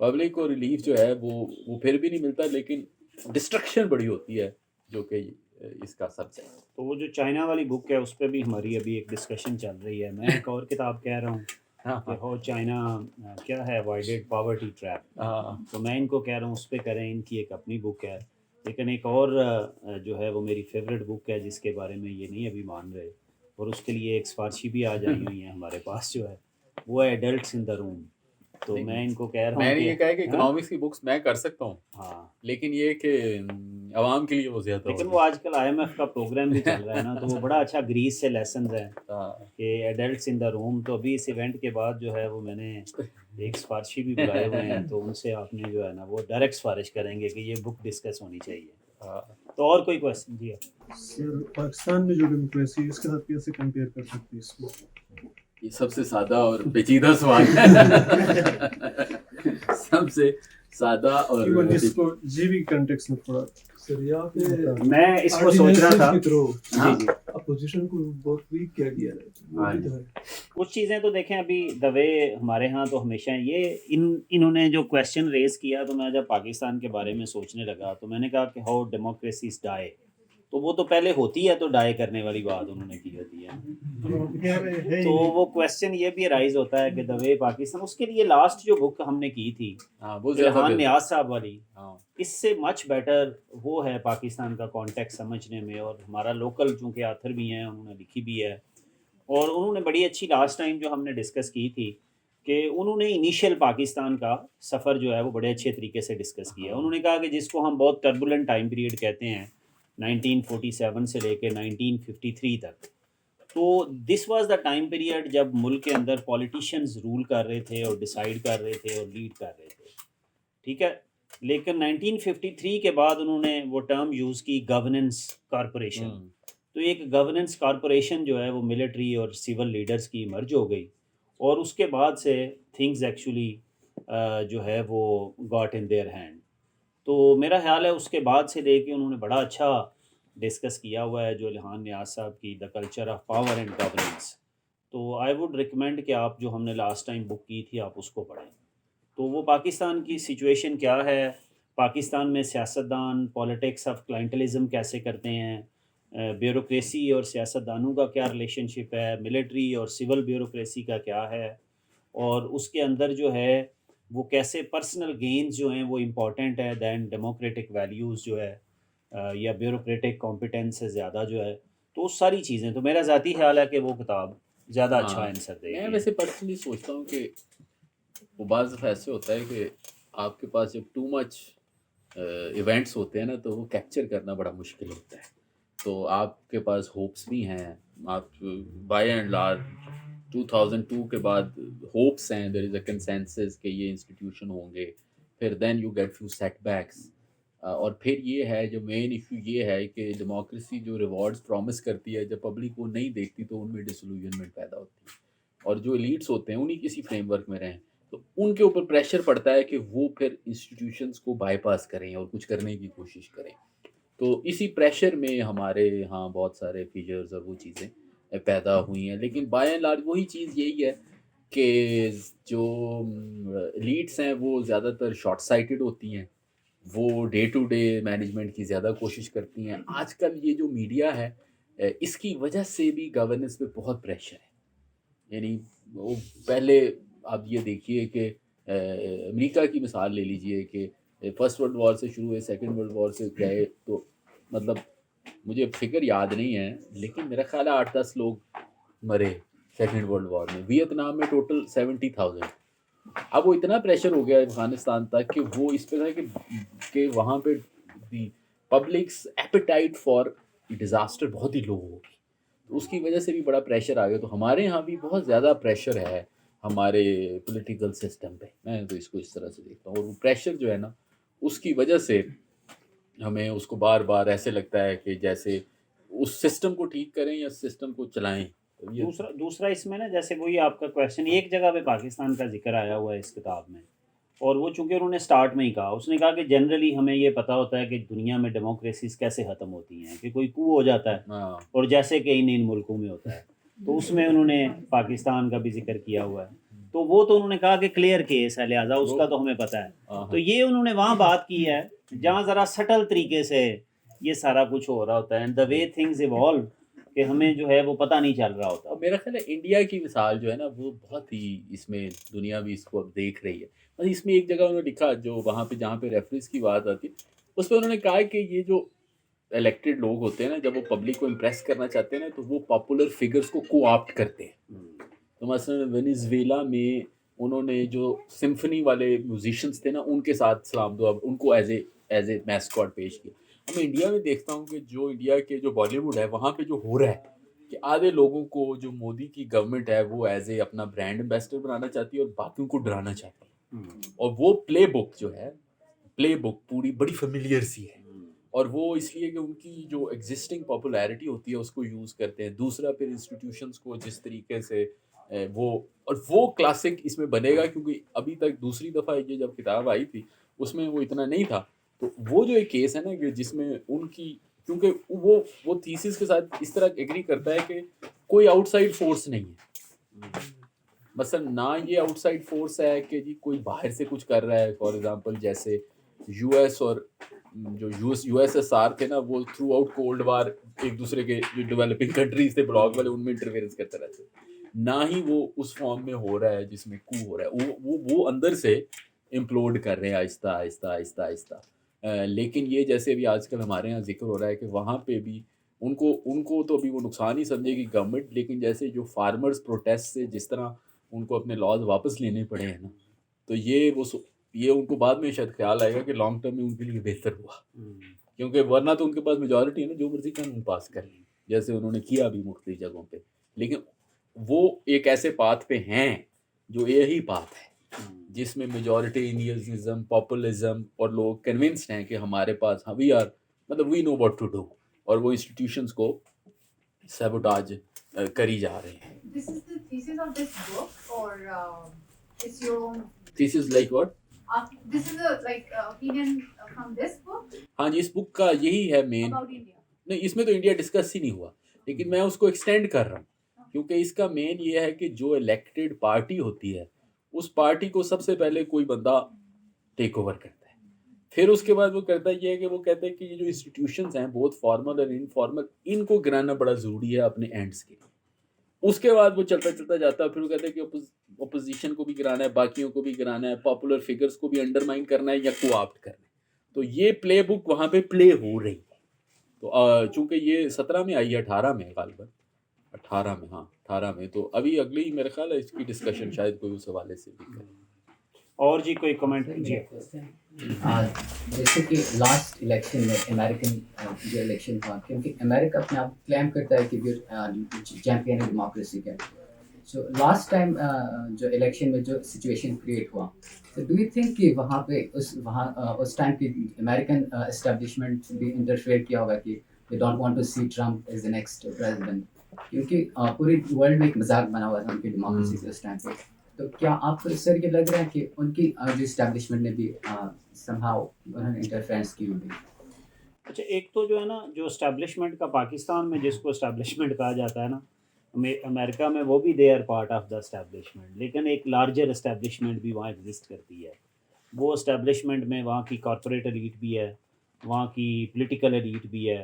پبلک کو ریلیف جو ہے وہ پھر بھی نہیں ملتا، لیکن ڈسٹرکشن بڑی ہوتی ہے جو کہ اس کا سبب ہے. تو وہ جو چائنا والی بک ہے اس پہ بھی ہماری ابھی ایک ڈسکشن چل رہی ہے. میں ایک اور کتاب کہہ رہا ہوں کہ ہو چائنا کیا ہے وائڈڈ پاورٹی ٹریپ، تو میں ان کو کہہ رہا ہوں اس پہ کریں، ان کی ایک اپنی بک ہے. لیکن ایک اور جو ہے وہ میری فیوریٹ بک ہے جس کے بارے میں یہ نہیں ابھی مان رہے، اور اس کے لیے ایک سفارشی بھی آ جائی ہوئی ہیں ہمارے پاس جو ہے، وہ ہے ایڈلٹس ان دا روم. تو میں ان کو کہہ رہا ہوں میں نے یہ کہا کہ اکنامکس کی بکس میں کر سکتا ہوں، ہاں، لیکن یہ کہ عوام کے لیے وہ زیادہ لیکن وہ آج کل IMF کا پروگرام بھی چل رہا ہے نا، تو وہ بڑا اچھا گریس سے لیسنز ہیں کہ ایڈلٹس ان دا روم. تو ابھی اس ایونٹ کے بعد جو ہے وہ میں نے ایک سفارشی بھی بلائے ہوئے ہیں، تو ان سے آپ نے جو ہے نا وہ ڈائریکٹ سفارش کریں گے کہ یہ بک ڈسکس ہونی چاہیے. تو اور کوئی کویسچن؟ جی سر پاکستان میں جو ڈیموکریسی ہے اس کے ساتھ کیسے کمپیئر کر سکتے ہیں اس کو؟ یہ سب سے سادہ اور پیچیدہ سوال ہے. سب سے سادہ اور جس کو جی بھی کنٹیکس میں تھوڑا سر یہاں پہ میں اس کو سوچ رہا تھا. جی جی اپوزیشن کو بہت ویک کیا گیا ہے. کچھ چیزیں تو دیکھیں ابھی دا وے ہمارے ہاں تو ہمیشہ یہ انہوں نے جو کویشچن ریز کیا، تو میں جب پاکستان کے بارے میں سوچنے لگا تو میں نے کہا کہ ہاؤ ڈیموکریسیز ڈائی، تو وہ تو پہلے ہوتی ہے، تو ڈائی کرنے والی بات انہوں نے کی ہوتی ہے. تو وہ کویشچن یہ بھی رائز ہوتا ہے کہ دا وے پاکستان، اس کے لیے لاسٹ جو بک ہم نے کی تھی الہان نیاز صاحب والی، اس سے مچ بیٹر وہ ہے پاکستان کا کانٹیکٹ سمجھنے میں. اور ہمارا لوکل چونکہ آتھر بھی ہیں، انہوں نے لکھی بھی ہے، اور انہوں نے بڑی اچھی لاسٹ ٹائم جو ہم نے ڈسکس کی تھی کہ انہوں نے انیشیل پاکستان کا سفر جو ہے وہ بڑے اچھے طریقے سے ڈسکس کیا. انہوں نے کہا کہ جس کو ہم بہت ٹربولنٹ ٹائم پیریڈ کہتے ہیں 1947 سے لے کے 1953 تک، تو this was the time period جب ملک کے اندر پولیٹیشینز رول کر رہے تھے اور ڈیسائیڈ کر رہے تھے اور لیڈ کر رہے تھے، ٹھیک ہے. لیکن 1953 کے بعد انہوں نے وہ ٹرم یوز کی گورننس کارپوریشن. تو ایک گورننس کارپوریشن جو ہے وہ ملٹری اور سول لیڈرز کی مرج ہو گئی، اور اس کے بعد سے تھنگز ایکچولی جو ہے وہ گاٹ ان دیئر ہینڈ. تو میرا خیال ہے اس کے بعد سے لے کے انہوں نے بڑا اچھا ڈسکس کیا ہوا ہے جو الہان نیاز صاحب کی the culture of power and governance. تو آئی ووڈ ریکمینڈ کہ آپ جو ہم نے لاسٹ ٹائم بک کی تھی آپ اس کو پڑھیں. تو وہ پاکستان کی سچویشن کیا ہے، پاکستان میں سیاستدان پولیٹکس آف کلائنٹلزم کیسے کرتے ہیں، بیوروکریسی اور سیاستدانوں کا کیا ریلیشن شپ ہے، ملٹری اور سول بیوروکریسی کا کیا ہے، اور اس کے اندر جو ہے وہ کیسے پرسنل گینز جو ہیں وہ امپورٹنٹ ہے دین ڈیموکریٹک ویلیوز جو ہے یا بیوروکریٹک کمپیٹنس سے زیادہ جو ہے. تو اس ساری چیزیں، تو میرا ذاتی خیال ہے کہ وہ کتاب زیادہ اچھا آنسر دے گی. میں ویسے پرسنلی سوچتا ہوں کہ وہ بعض دفعہ ایسے ہوتا ہے کہ آپ کے پاس جب ٹو مچ ایونٹس ہوتے ہیں نا تو وہ کیپچر کرنا بڑا مشکل ہوتا ہے. تو آپ کے پاس ہوپس بھی ہیں، آپ بائی اینڈ لارج 2002 کے بعد ہوپس ہیں، دیر از اے کنسینسس کہ یہ انسٹیٹیوشن ہوں گے، پھر then you get few setbacks. اور پھر یہ ہے جو مین ایشو یہ ہے کہ ڈیموکریسی جو ریوارڈز پرومس کرتی ہے جب پبلک وہ نہیں دیکھتی تو ان میں ڈسلوژنمنٹ پیدا ہوتی ہے، اور جو ایلیٹس ہوتے ہیں انہیں کسی فریم ورک میں رہیں تو ان کے اوپر پریشر پڑتا ہے کہ وہ پھر انسٹیٹیوشنس کو بائی پاس کریں اور کچھ کرنے کی کوشش کریں. تو اسی پریشر میں ہمارے ہاں بہت سارے فیچرز اور وہ چیزیں پیدا ہوئی ہیں. لیکن بائی اینڈ لارج وہی چیز یہی ہے کہ جو لیڈس ہیں وہ زیادہ تر شارٹ سائٹڈ ہوتی ہیں، وہ ڈے ٹو ڈے مینجمنٹ کی زیادہ کوشش کرتی ہیں. آج کل یہ جو میڈیا ہے اس کی وجہ سے بھی گورننس پہ بہت پریشر ہے. یعنی وہ پہلے آپ یہ دیکھیے کہ امریکہ کی مثال لے لیجئے کہ فرسٹ ورلڈ وار سے شروع ہوئے، سیکنڈ ورلڈ وار سے گئے، تو مطلب مجھے فگر یاد نہیں ہے لیکن میرا خیال ہے 8-10 لوگ مرے سیکنڈ ورلڈ وار میں. ویتنام میں ٹوٹل 70,000. اب وہ اتنا پریشر ہو گیا افغانستان تک کہ وہ اس پہ تھا کہ وہاں پہ دی پبلکس ایپیٹائٹ فار ڈیزاسٹر بہت ہی لو ہوگی، تو اس کی وجہ سے بھی بڑا پریشر آ گیا. تو ہمارے یہاں بھی بہت زیادہ پریشر ہے ہمارے پولیٹیکل سسٹم پہ، میں تو اس کو اس طرح سے دیکھتا ہوں. اور وہ پریشر جو ہے نا اس کی وجہ سے ہمیں اس کو بار بار ایسے لگتا ہے کہ جیسے اس سسٹم کو ٹھیک کریں یا سسٹم کو چلائیں. دوسرا اس میں نا جیسے وہی آپ کا کویشچن ایک جگہ پہ پاکستان کا ذکر آیا ہوا ہے اس کتاب میں، اور وہ چونکہ انہوں نے سٹارٹ میں ہی کہا، اس نے کہا کہ جنرلی ہمیں یہ پتہ ہوتا ہے کہ دنیا میں ڈیموکریسیز کیسے ختم ہوتی ہیں، کہ کوئی کو ہو جاتا ہے، اور جیسے کہ ان ملکوں میں ہوتا ہے. تو اس میں انہوں نے پاکستان کا بھی ذکر کیا ہوا ہے. تو وہ تو انہوں نے کہا کہ کلیئر کیس ہے لہٰذا اس کا تو ہمیں پتہ ہے. تو یہ انہوں نے وہاں بات کی ہے جہاں ذرا سٹل طریقے سے یہ سارا کچھ ہو رہا ہوتا ہے and the way things evolve کہ ہمیں جو ہے وہ پتہ نہیں چل رہا ہوتا. اور میرا خیال ہے انڈیا کی مثال جو ہے نا وہ بہت ہی اس میں دنیا بھی اس کو اب دیکھ رہی ہے. مطلب اس میں ایک جگہ انہوں نے لکھا جو وہاں پہ جہاں پہ ریفریز کی بات آتی ہے اس پہ انہوں نے کہا کہ یہ جو الیکٹڈ لوگ ہوتے ہیں نا جب وہ پبلک کو امپریس کرنا چاہتے ہیں نا تو وہ پاپولر فگرز کو کو آپٹ کرتے ہیں. تو مثلا وینیزویلا میں انہوں نے جو سمفنی والے میوزیشینس تھے نا ان کے ساتھ سلام دعا ان کو ایز اے میسکاٹ پیش کیا. میں انڈیا میں دیکھتا ہوں کہ جو انڈیا کے جو بالی ووڈ ہے وہاں پہ جو ہو رہا ہے کہ آدھے لوگوں کو جو مودی کی گورنمنٹ ہے وہ ایز اے اپنا برانڈ امبیسڈر بنانا چاہتی ہے اور باقیوں کو ڈرانا چاہتی ہے. اور وہ پلے بک جو ہے پلے بک پوری بڑی فیملیئر سی ہے اور وہ اس لیے کہ ان کی جو ایگزسٹنگ پاپولیرٹی ہوتی ہے اس کو یوز کرتے ہیں. دوسرا پھر انسٹیٹیوشنس کو جس طریقے سے وہ کلاسک اس میں بنے گا کیونکہ ابھی تک دوسری دفعہ یہ جب کتاب آئی تھی اس میں وہ اتنا نہیں تھا. تو وہ جو ایک کیس ہے نا کہ جس میں ان کی کیونکہ وہ تھیسس کے ساتھ اس طرح ایگری کرتا ہے کہ کوئی آؤٹ سائڈ فورس نہیں ہے. مثلا نہ یہ آؤٹ سائڈ فورس ہے کہ جی کوئی باہر سے کچھ کر رہا ہے. فار ایگزامپل جیسے یو ایس اور جو یو ایس ایس آر تھے نا وہ تھرو آؤٹ کولڈ وار ایک دوسرے کے جو ڈیولپنگ کنٹریز تھے بلاک والے ان میں انٹرفیئرنس کرتے رہتے. نہ ہی وہ اس فارم میں ہو رہا ہے جس میں کو ہو رہا ہے. وہ اندر سے امپلوڈ کر رہے ہیں آہستہ آہستہ آہستہ آہستہ. لیکن یہ جیسے ابھی آج کل ہمارے یہاں ذکر ہو رہا ہے کہ وہاں پہ بھی ان کو تو ابھی وہ نقصان ہی سمجھے گی گورنمنٹ. لیکن جیسے جو فارمرز پروٹیسٹ سے جس طرح ان کو اپنے لاز واپس لینے پڑے ہیں نا تو یہ ان کو بعد میں شاید خیال آئے گا کہ لانگ ٹرم میں ان کے لیے بہتر ہوا کیونکہ ورنہ تو ان کے پاس میجورٹی ہے نا جو مرضی قانون پاس کر لیں جیسے انہوں نے کیا ابھی مختلف جگہوں پہ. لیکن وہ ایک ایسے پاتھ پہ ہیں جو یہی پاتھ ہے جس میں میجورٹیریزم پاپولزم اور لوگ کنونسڈ ہیں کہ ہمارے پاس وی نو واٹ ٹو ڈو اور وہ انسٹیٹیوشنس کو سیبوٹاج کری جا رہے ہیں. This is the thesis of this book, or it's your own? Thesis like what? This is a opinion from this book ہاں جی اس بک کا یہی ہے مین. about India. نہیں اس میں تو انڈیا ڈسکس ہی نہیں ہوا لیکن میں اس کو ایکسٹینڈ کر رہا ہوں کیونکہ اس کا مین یہ ہے کہ جو الیکٹڈ پارٹی ہوتی ہے اس پارٹی کو سب سے پہلے کوئی بندہ ٹیک اوور کرتا ہے. پھر اس کے بعد وہ کرتا یہ ہے کہ وہ کہتا ہے کہ یہ جو انسٹیٹیوشنز ہیں بہت فارمل اور انفارمل ان کو گرانا بڑا ضروری ہے اپنے اینڈس کے لیے. اس کے بعد وہ چلتا جاتا ہے. پھر وہ کہتا ہے کہ اپوزیشن کو بھی گرانا ہے باقیوں کو بھی گرانا ہے پاپولر فگرز کو بھی انڈرمائن کرنا ہے یا کو آپٹ کرنا ہے. تو یہ پلے بک وہاں پہ پلے ہو رہی ہے. تو چونکہ یہ 17 میں آئی ہے 18 میں غالباً 18 میں تو ابھی اگلی میرے خیال ہے اس کی ڈسکشن شاید کوئی اس حوالے سے بھی کرے. اور جی کوئی کمنٹ جی جیسے کہ لاسٹ الیکشن میں امریکن جو الیکشن تھا کیونکہ امریکہ اپنے آپ کلیم کرتا ہے کہ چیمپئن ہے ڈیموکریسی کا. سو لاسٹ ٹائم جو الیکشن میں جو سچویشن کریٹ ہوا تو ڈو یو تھنک کہ وہاں پہ اس ٹائم کی امریکن اسٹیبلشمنٹ بھی انٹرفیئر کیا ہوگا کہ they don't want to see Trump as the next president کیونکہ پوری ورلڈ میں ایک مذاق بنا ہوا تھا ان کی ڈیموکریسی کے اس ٹائم پہ. تو کیا آپ کو سر یہ لگ رہا ہے کہ ان کی جو اسٹیبلشمنٹ نے بھی somehow انہوں نے انٹرفیئرنس کی ہوگی؟ اچھا ایک تو جو ہے نا جو اسٹیبلشمنٹ کا پاکستان میں جس کو اسٹیبلشمنٹ کہا جاتا ہے نا امریکہ میں وہ بھی they are part of the establishment. لیکن ایک لارجر اسٹیبلشمنٹ بھی وہاں ایگزسٹ کرتی ہے. وہ اسٹیبلشمنٹ میں وہاں کی کارپوریٹ ایلیٹ بھی ہے وہاں کی پولیٹیکل ایلیٹ بھی ہے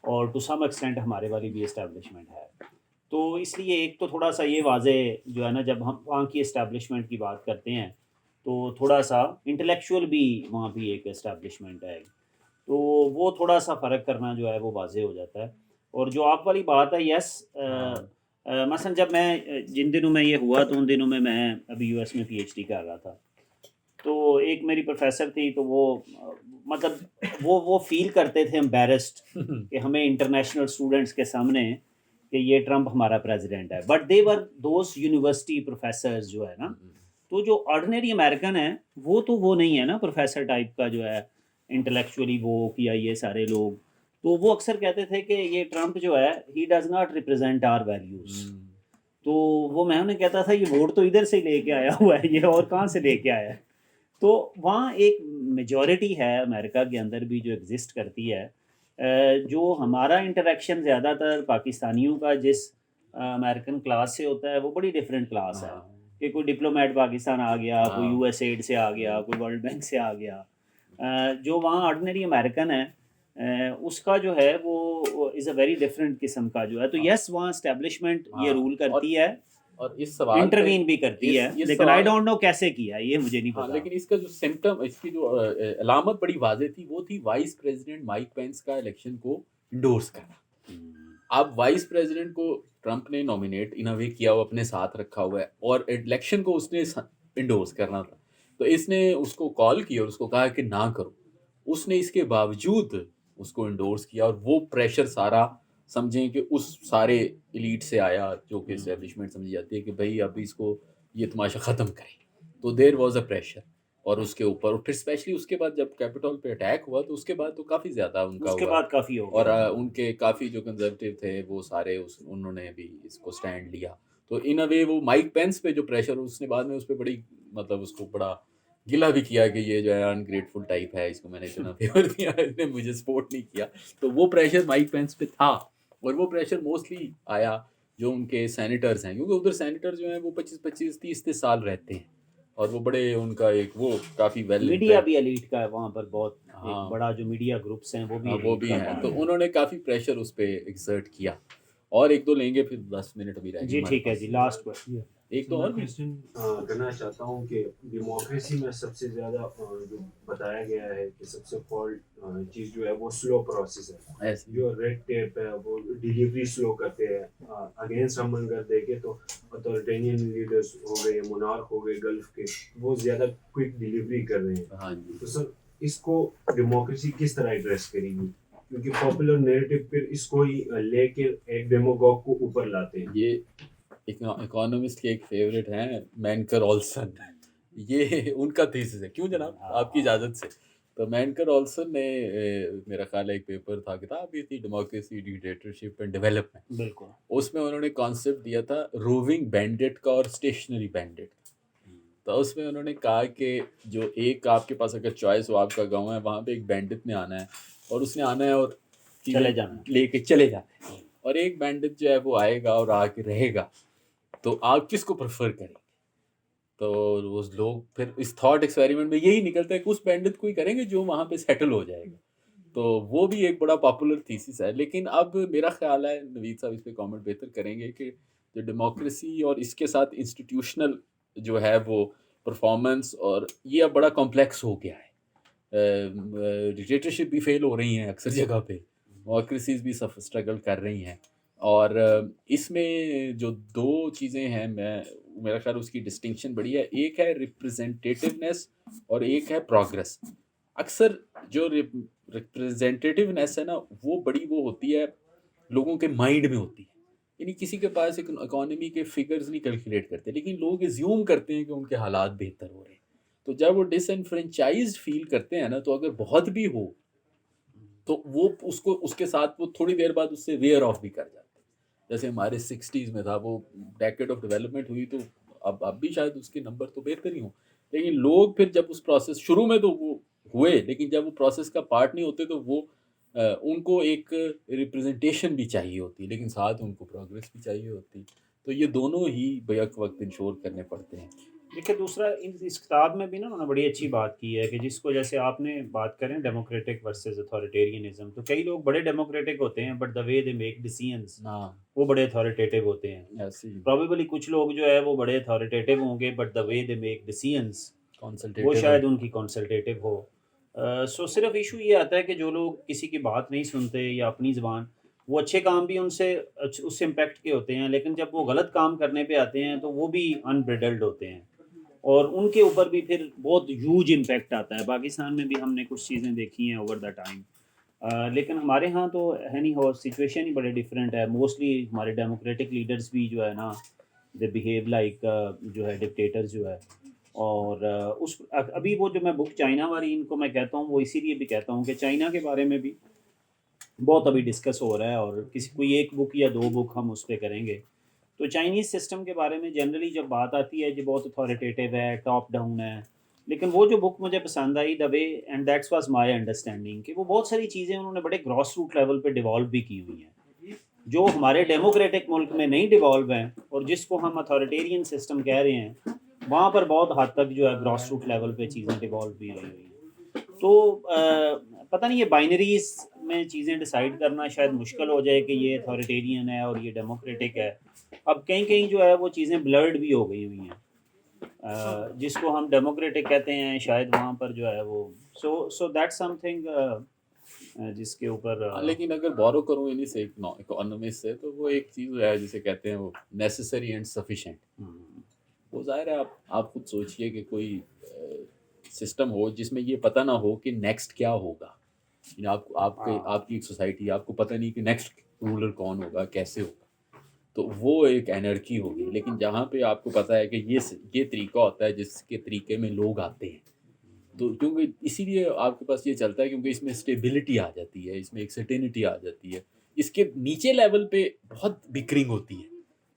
اور ٹو سم ایکسٹینٹ ہمارے والی بھی اسٹیبلشمنٹ ہے. تو اس لیے ایک تو تھوڑا سا یہ واضح جو ہے نا جب ہم وہاں کی اسٹیبلشمنٹ کی بات کرتے ہیں تو تھوڑا سا انٹلیکچوئل بھی وہاں بھی ایک اسٹیبلشمنٹ ہے. تو وہ تھوڑا سا فرق کرنا جو ہے وہ واضح ہو جاتا ہے. اور جو آپ والی بات ہے یس مثلا جب میں جن دنوں میں یہ ہوا تو ان دنوں میں ابھی یو ایس میں پی ایچ ڈی کر رہا تھا. تو ایک میری پروفیسر تھی تو وہ مطلب وہ فیل کرتے تھے امبیرسڈ کہ ہمیں انٹرنیشنل اسٹوڈنٹس کے سامنے کہ یہ ٹرمپ ہمارا پریزیڈنٹ ہے. But they were those university professors جو ہے نا تو جو آرڈنری امریکن ہیں وہ نہیں ہے نا پروفیسر ٹائپ کا جو ہے انٹلیکچولی وہ کیا یہ سارے لوگ. تو وہ اکثر کہتے تھے کہ یہ ٹرمپ جو ہے he does not represent our values. تو وہ میں انہیں کہتا تھا یہ ووٹ تو ادھر سے لے کے آیا ہوا ہے یہ اور کہاں سے لے کے آیا ہے. تو وہاں ایک میجورٹی ہے امریکہ کے اندر بھی جو ایگزسٹ کرتی ہے. جو ہمارا انٹریکشن زیادہ تر پاکستانیوں کا جس امریکن کلاس سے ہوتا ہے وہ بڑی ڈفرینٹ کلاس ہے کہ کوئی ڈپلومیٹ پاکستان آ گیا, کوئی ہاں. یو ایس ایڈ سے آ گیا, کوئی ورلڈ بینک سے آ گیا. جو وہاں آرڈنری امریکن ہے اس کا جو ہے وہ از اے ویری ڈفرینٹ قسم کا جو ہے. تو یس وہاں اسٹیبلشمنٹ یہ رول کرتی ہے, اور اس سوال انٹروین بھی کرتی ہے, لیکن آئی ڈونٹ نو کیسے کیا یہ مجھے نہیں پتا. لیکن اس کا جو سمٹم, اس کی جو علامت بڑی واضح تھی, وہ تھی وائس پریزیڈنٹ مائک پینس کا الیکشن کو انڈورس کرنا. اب وائس پریزیڈنٹ کو ٹرمپ نے نامینیٹ ان وے کیا ہوا, اپنے ساتھ رکھا ہوا ہے, اور الیکشن کو اس نے انڈورس کرنا تھا. تو اس نے اس کو کال کی اور اس کو کہا کہ نہ کرو. اس نے اس کے باوجود اس کو انڈورس کیا, اور وہ پریشر سارا سمجھیں کہ اس سارے ایلیٹ سے آیا, جو کہ اسٹیبلشمنٹ سمجھی جاتی ہے کہ بھائی اب اس کو یہ تماشا ختم کریں. تو دیر واز اے پریشر, اور اس کے اوپر پھر اسپیشلی اس کے بعد جب کیپٹول پہ اٹیک ہوا تو اس کے بعد تو کافی زیادہ ان کا اس کے بعد کافی ہو اور گیا. ان کے کافی جو کنزرویٹو تھے وہ سارے انہوں نے بھی اس کو سٹینڈ لیا. تو ان اے وے وہ مائک پینس پہ جو پریشر, اس نے بعد میں اس پہ بڑی مطلب اس کو بڑا گلا بھی کیا کہ یہ جو ہے انگریٹفل ٹائپ ہے, اس کو میں نے اتنا فیور دیا, اس نے مجھے سپورٹ نہیں کیا. تو وہ پریشر مائک پینس پہ تھا, اور وہ پریشر موسٹلی آیا جو ان کے سینیٹرز ہیں, کیونکہ ادھر سینیٹر جو ہیں وہ 25-30 سال رہتے ہیں, اور وہ بڑے ان کا ایک وہ کافی ویل میڈیا بھی ایلیٹ کا ہے وہاں پر, بہت بڑا جو میڈیا گروپس ہیں وہ بھی ہیں. تو انہوں نے کافی پریشر اس پہ ایکسرٹ کیا. اور ایک دو لیں گے, پھر 10 منٹ ابھی رہ گئے. جی ٹھیک ہے جی, لاسٹ کوسچن. ایک تو اور کوشچن کرنا چاہتا ہوں کہ ڈیموکریسی میں سب سے زیادہ جو بتایا گیا ہے کہ سب سے فالٹ چیز جو ہے وہ سلو پروسیس ہے, جو ریڈ ٹیپ ہے وہ ڈیلیوری سلو کرتے ہیں. اگینسٹ ہم اگر دیکھیں تو اتھارٹیرین لیڈرز ہو گئے, مونارک ہو گئے گلف کے, وہ زیادہ کوئک ڈیلیوری کر رہے ہیں. تو سر اس کو ڈیموکریسی کس طرح ایڈریس کرے گی, کیونکہ پاپولر نیریٹو پھر اس کو ہی لے کے ایک ڈیموگوگ کو اوپر لاتے ہیں. یہ اکانومسٹ کے ایک فیوریٹ ہیں مینکر آلسن, یہ ان کا تھیسس ہے. کیوں جناب, آپ کی اجازت سے. تو مینکر آلسن نے میرا خیال ہے ایک پیپر تھا, کتاب یہ تھی ڈیموکریسی, ڈکٹیٹرشپ اینڈ ڈیولپمنٹ. بالکل. اس میں انہوں نے کانسیپٹ دیا تھا روونگ بینڈٹ کا اور اسٹیشنری بینڈٹ. تو اس میں انہوں نے کہا کہ جو ایک آپ کے پاس اگر چوائس ہو, آپ کا گاؤں ہے, وہاں پہ ایک بینڈٹ نے آنا ہے, اور اس نے آنا ہے اور چلے جانا, لے کے چلے جانا ہے. اور ایک بینڈٹ جو ہے وہ آئے گا اور آ کے رہے گا. تو آپ کس کو پریفر کریں گے؟ تو وہ لوگ پھر اس تھاٹ ایکسپیریمنٹ میں یہی نکلتا ہے کہ اس بینڈٹ کو ہی کریں گے جو وہاں پہ سیٹل ہو جائے گا. تو وہ بھی ایک بڑا پاپولر تھیسس ہے. لیکن اب میرا خیال ہے, نوید صاحب اس پہ کامنٹ بہتر کریں گے, کہ جو ڈیموکریسی اور اس کے ساتھ انسٹیٹیوشنل جو ہے وہ پرفارمنس, اور یہ اب بڑا کمپلیکس ہو گیا ہے. ڈکٹیٹرشپ بھی فیل ہو رہی ہیں اکثر جگہ پہ, ڈیموکریسیز بھی اسٹرگل کر رہی ہیں. اور اس میں جو دو چیزیں ہیں, میرا خیال اس کی ڈسٹنکشن بڑی ہے. ایک ہے ریپرزینٹیونیس اور ایک ہے پروگریس. اکثر جو ریپرزینٹیونیس ہے نا, وہ بڑی وہ ہوتی ہے لوگوں کے مائنڈ میں ہوتی ہے. یعنی کسی کے پاس اکانومی کے فگرز نہیں کیلکولیٹ کرتے, لیکن لوگ ایزیوم کرتے ہیں کہ ان کے حالات بہتر ہو رہے ہیں. تو جب وہ ڈس انفرینچائزڈ فیل کرتے ہیں نا, تو اگر بہت بھی ہو تو وہ اس کے ساتھ وہ تھوڑی دیر بعد اس سے ویئر آف بھی کر جاتے ہیں. جیسے ہمارے 60s میں تھا, وہ ڈیکیڈ آف ڈیولپمنٹ ہوئی, تو اب بھی شاید اس کے نمبر تو بہتر ہی ہوں. لیکن لوگ پھر جب اس پروسیس شروع میں تو وہ ہوئے, لیکن جب وہ پروسیس کا پارٹ نہیں ہوتے, تو وہ ان کو ایک ریپرزنٹیشن بھی چاہیے ہوتی, لیکن ساتھ ان کو پروگریس بھی چاہیے ہوتی. تو یہ دونوں ہی بیک وقت انشور کرنے پڑتے ہیں. دیکھیے دوسرا, اس کتاب میں بھی نا انہوں نے بڑی اچھی بات کی ہے کہ جس کو جیسے آپ نے بات کریں ڈیموکریٹک ورسز اتھارٹیرینزم, تو کئی لوگ بڑے ڈیموکریٹک ہوتے ہیں but the way they make decisions وہ بڑے اتھارٹیٹیو ہوتے ہیں. پروبیبلی کچھ لوگ جو ہے وہ بڑے اتھارٹیٹیو ہوں گے but the way they make decisions وہ شاید ان کی کنسلٹیٹیو ہو. سو صرف ایشو یہ آتا ہے کہ جو لوگ کسی کی بات نہیں سنتے یا اپنی زبان, وہ اچھے کام بھی ان سے اس امپیکٹ کے ہوتے ہیں, لیکن جب وہ غلط کام کرنے پہ آتے ہیں تو وہ بھی انبریڈلڈ ہوتے ہیں, اور ان کے اوپر بھی پھر بہت ہیوج امپیکٹ آتا ہے. پاکستان میں بھی ہم نے کچھ چیزیں دیکھی ہیں اوور دا ٹائم, لیکن ہمارے ہاں تو ہے نہیں, ہو سچویشن ہی بڑے ڈفرینٹ ہے. موسٹلی ہمارے ڈیموکریٹک لیڈرز بھی جو ہے نا, دے بیہیو لائک جو ہے ڈکٹیٹرز جو ہے. اور ابھی وہ جو میں بک چائنا والی ان کو میں کہتا ہوں, وہ اسی لیے بھی کہتا ہوں کہ چائنا کے بارے میں بھی بہت ابھی ڈسکس ہو رہا ہے, اور کوئی ایک بک یا دو بک ہم اس پہ کریں گے. تو چائنیز سسٹم کے بارے میں جنرلی جب بات آتی ہے جو بہت اتھارٹیٹیو ہے, ٹاپ ڈاؤن ہے, لیکن وہ جو بک مجھے پسند آئی the way, and that's was my understanding, کہ وہ بہت ساری چیزیں انہوں نے بڑے گراس روٹ لیول پہ ڈیولپ بھی کی ہوئی ہیں. جو ہمارے ڈیموکریٹک ملک میں نہیں ڈیوالو ہیں اور جس کو ہم اتھارٹیرین سسٹم کہہ رہے ہیں، وہاں پر بہت حد تک جو ہے گراس روٹ لیول پہ چیزیں ڈیوالو بھی ہوئی ہوئی ہیں. تو پتہ نہیں یہ بائنریز میں چیزیں ڈیسائیڈ کرنا شاید مشکل ہو جائے کہ یہ اتھارٹیرین ہے اور یہ ڈیموکریٹک ہے. اب کہیں کہیں جو ہے وہ چیزیں بلرڈ بھی ہو گئی ہوئی ہیں. جس کو ہم ڈیموکریٹک کہتے ہیں شاید وہاں پر جو ہے وہ سو دیٹ سم تھنگ جس کے اوپر لیکن اگر بورو کروں انہیں سے اکانومسٹ سے، تو وہ ایک چیز ہے جسے کہتے ہیں وہ نیسسری اینڈ سفیشینٹ. وہ ظاہر ہے آپ خود سوچئے کہ کوئی سسٹم ہو جس میں یہ پتہ نہ ہو کہ نیکسٹ کیا ہوگا. یعنی آپ کی ایک سوسائٹی، آپ کو پتہ نہیں کہ نیکسٹ رولر کون ہوگا، کیسے ہوگا، تو وہ ایک انرکی ہوگی. لیکن جہاں پہ آپ کو پتہ ہے کہ یہ طریقہ ہوتا ہے جس کے طریقے میں لوگ آتے ہیں، تو کیونکہ اسی لیے آپ کے پاس یہ چلتا ہے، کیونکہ اس میں اسٹیبلٹی آ جاتی ہے، اس میں ایک سرٹینٹی آ جاتی ہے. اس کے نیچے لیول پہ بہت بکرنگ ہوتی ہے،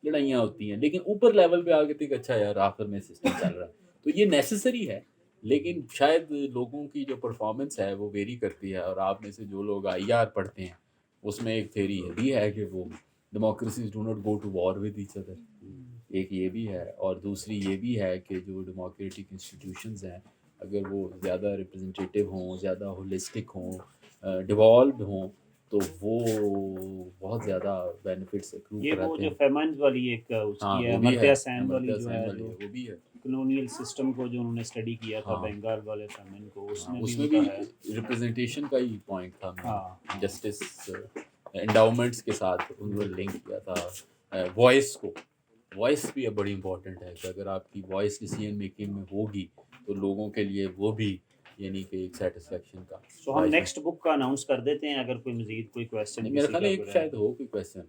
لڑائیاں ہوتی ہیں، لیکن اوپر لیول پہ آ کے تک اچھا یار آخر میں سسٹم چل رہا ہے. تو یہ نیسسری ہے، لیکن شاید لوگوں کی جو پرفارمنس ہے وہ ویری کرتی ہے. اور آپ میں سے جو لوگ IR پڑھتے ہیں، اس میں ایک تھیوری یہ بھی ہے کہ وہ democracies do not go to war with each other. ایک یہ بھی ہے، اور دوسری یہ بھی ہے کہ جو ڈیموکریٹک انسٹیٹیوشنز ہیں اگر وہ زیادہ ریپرزنٹیٹیو ہوں، زیادہ ہولسٹک ہوں، ڈیوالوڈ ہوں، تو وہ بہت زیادہ بینیفٹس اکرو یہ وہ کراتے جو ہیں. فیمنز والی ایک اس کی ہے، وہ بھی امرتیا سین والی امرتیا جو سین ہے، والی جو وہ بھی ہے. کلونیل سسٹم کو جو انہوں نے اسٹڈی کیا تھا ہاں. بنگال والے فیمن کو، اس میں اس بھی میں ان بھی کا ہے. ریپرزنٹیشن کا ہی پوائنٹ تھا. ہاں جسٹس انڈاؤمنٹس کے ساتھ انہوں نے لنک کیا تھا وائس کو. وائس بھی بڑی امپورٹنٹ ہے کہ اگر آپ کی وائس ڈیسیجن میکنگ میں ہوگی تو لوگوں کے لیے وہ بھی یعنی کہ ایک سیٹسفیکشن کا. سو ہم نیکسٹ بک کا اناؤنس کر دیتے ہیں، اگر کوئی مزید کوئی کویسچن میرا خیال ہے ایک شاید ہو کوئی کویسچن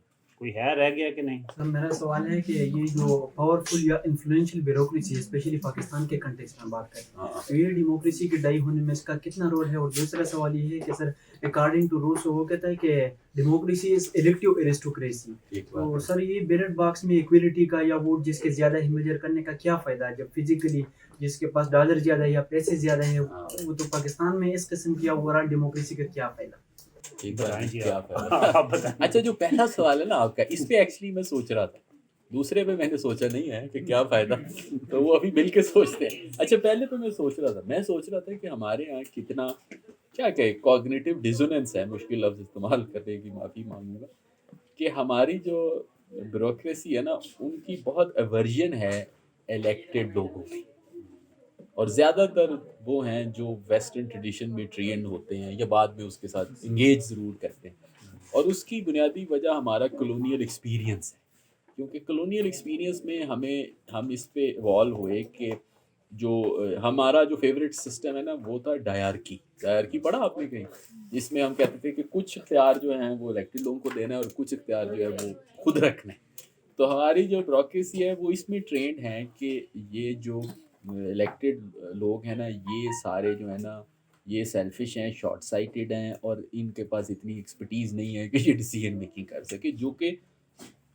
کوئی ہے رہ گیا کہ نہیں. سر میرا سوال ہے کہ یہ جو پاورفل یا انفلوئنشیل بیوروکریسی ہے، اسپیشلی پاکستان کے کنٹیکسٹ میں بات کریں، یہ ڈیموکریسی کے ڈائی ہونے میں اس کا کتنا رول ہے؟ اور دوسرا سوال یہ ہے کہ سر اکارڈنگ ٹو روسو وہ کہتا ہے کہ ڈیموکریسی از الیکٹیو ایرسٹوکریسی. تو سر یہ بیلٹ باکس میں ایکویلٹی کا یا ووٹ جس کے زیادہ ہے میجر کرنے کا کیا فائدہ ہے، جب فزیکلی جس کے پاس ڈالر زیادہ ہے یا پیسے زیادہ ہے، وہ تو پاکستان میں اس قسم کی اوور آل ڈیموکریسی کا کیا فائدہ؟ اچھا جو پہلا سوال ہے نا آپ کا، اس پہ ایکچولی میں سوچ رہا تھا، دوسرے پہ میں نے سوچا نہیں ہے کہ کیا فائدہ، تو وہ ابھی مل کے سوچتے ہیں. اچھا پہلے پہ میں سوچ رہا تھا کہ ہمارے یہاں کتنا کیا کہ کوگنیٹو ڈیزوننس ہے، مشکل لفظ استعمال کرنے کی معافی مانگوں گا، کہ ہماری جو بیوروکریسی ہے نا ان کی بہت ایورژن ہے الیکٹڈ لوگوں کی، اور زیادہ تر وہ ہیں جو ویسٹرن ٹریڈیشن میں ٹرینڈ ہوتے ہیں یا بعد میں اس کے ساتھ انگیج ضرور کرتے ہیں. اور اس کی بنیادی وجہ ہمارا کلونیل ایکسپیرینس ہے، کیونکہ کلونیل ایکسپیرینس میں ہم اس پہ ایوالو ہوئے کہ جو ہمارا جو فیوریٹ سسٹم ہے نا وہ تھا ڈائرکی پڑھا آپ نے کہیں، جس میں ہم کہتے تھے کہ کچھ اختیار جو ہیں وہ الیکٹڈ لوگوں کو دینا ہے اور کچھ اختیار جو ہے وہ خود رکھنا ہے. تو ہماری جو بیوروکریسی ہے وہ اس میں ٹرینڈ ہیں کہ یہ جو الیکٹڈ لوگ ہیں نا یہ سارے جو ہیں نا یہ سیلفش ہیں، شارٹ سائٹڈ ہیں، اور ان کے پاس اتنی ایکسپرٹیز نہیں ہے کہ یہ ڈیسیجن میکنگ کر سکے، جو کہ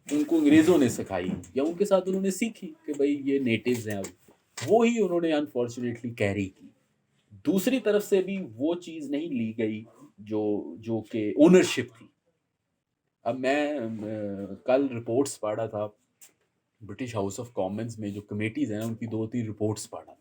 ان کو انگریزوں نے سکھائی یا ان کے ساتھ انہوں نے سیکھی کہ بھائی یہ نیٹیوز ہیں، وہی انہوں نے انفارچونیٹلی کیری کی. دوسری طرف سے بھی وہ چیز نہیں لی گئی جو کہ اونرشپ تھی. اب میں کل رپورٹس پڑھا تھا برٹش ہاؤس آف کامنز میں، جو کمیٹیز ہیں نا ان کی 2-3 رپورٹس پڑھا.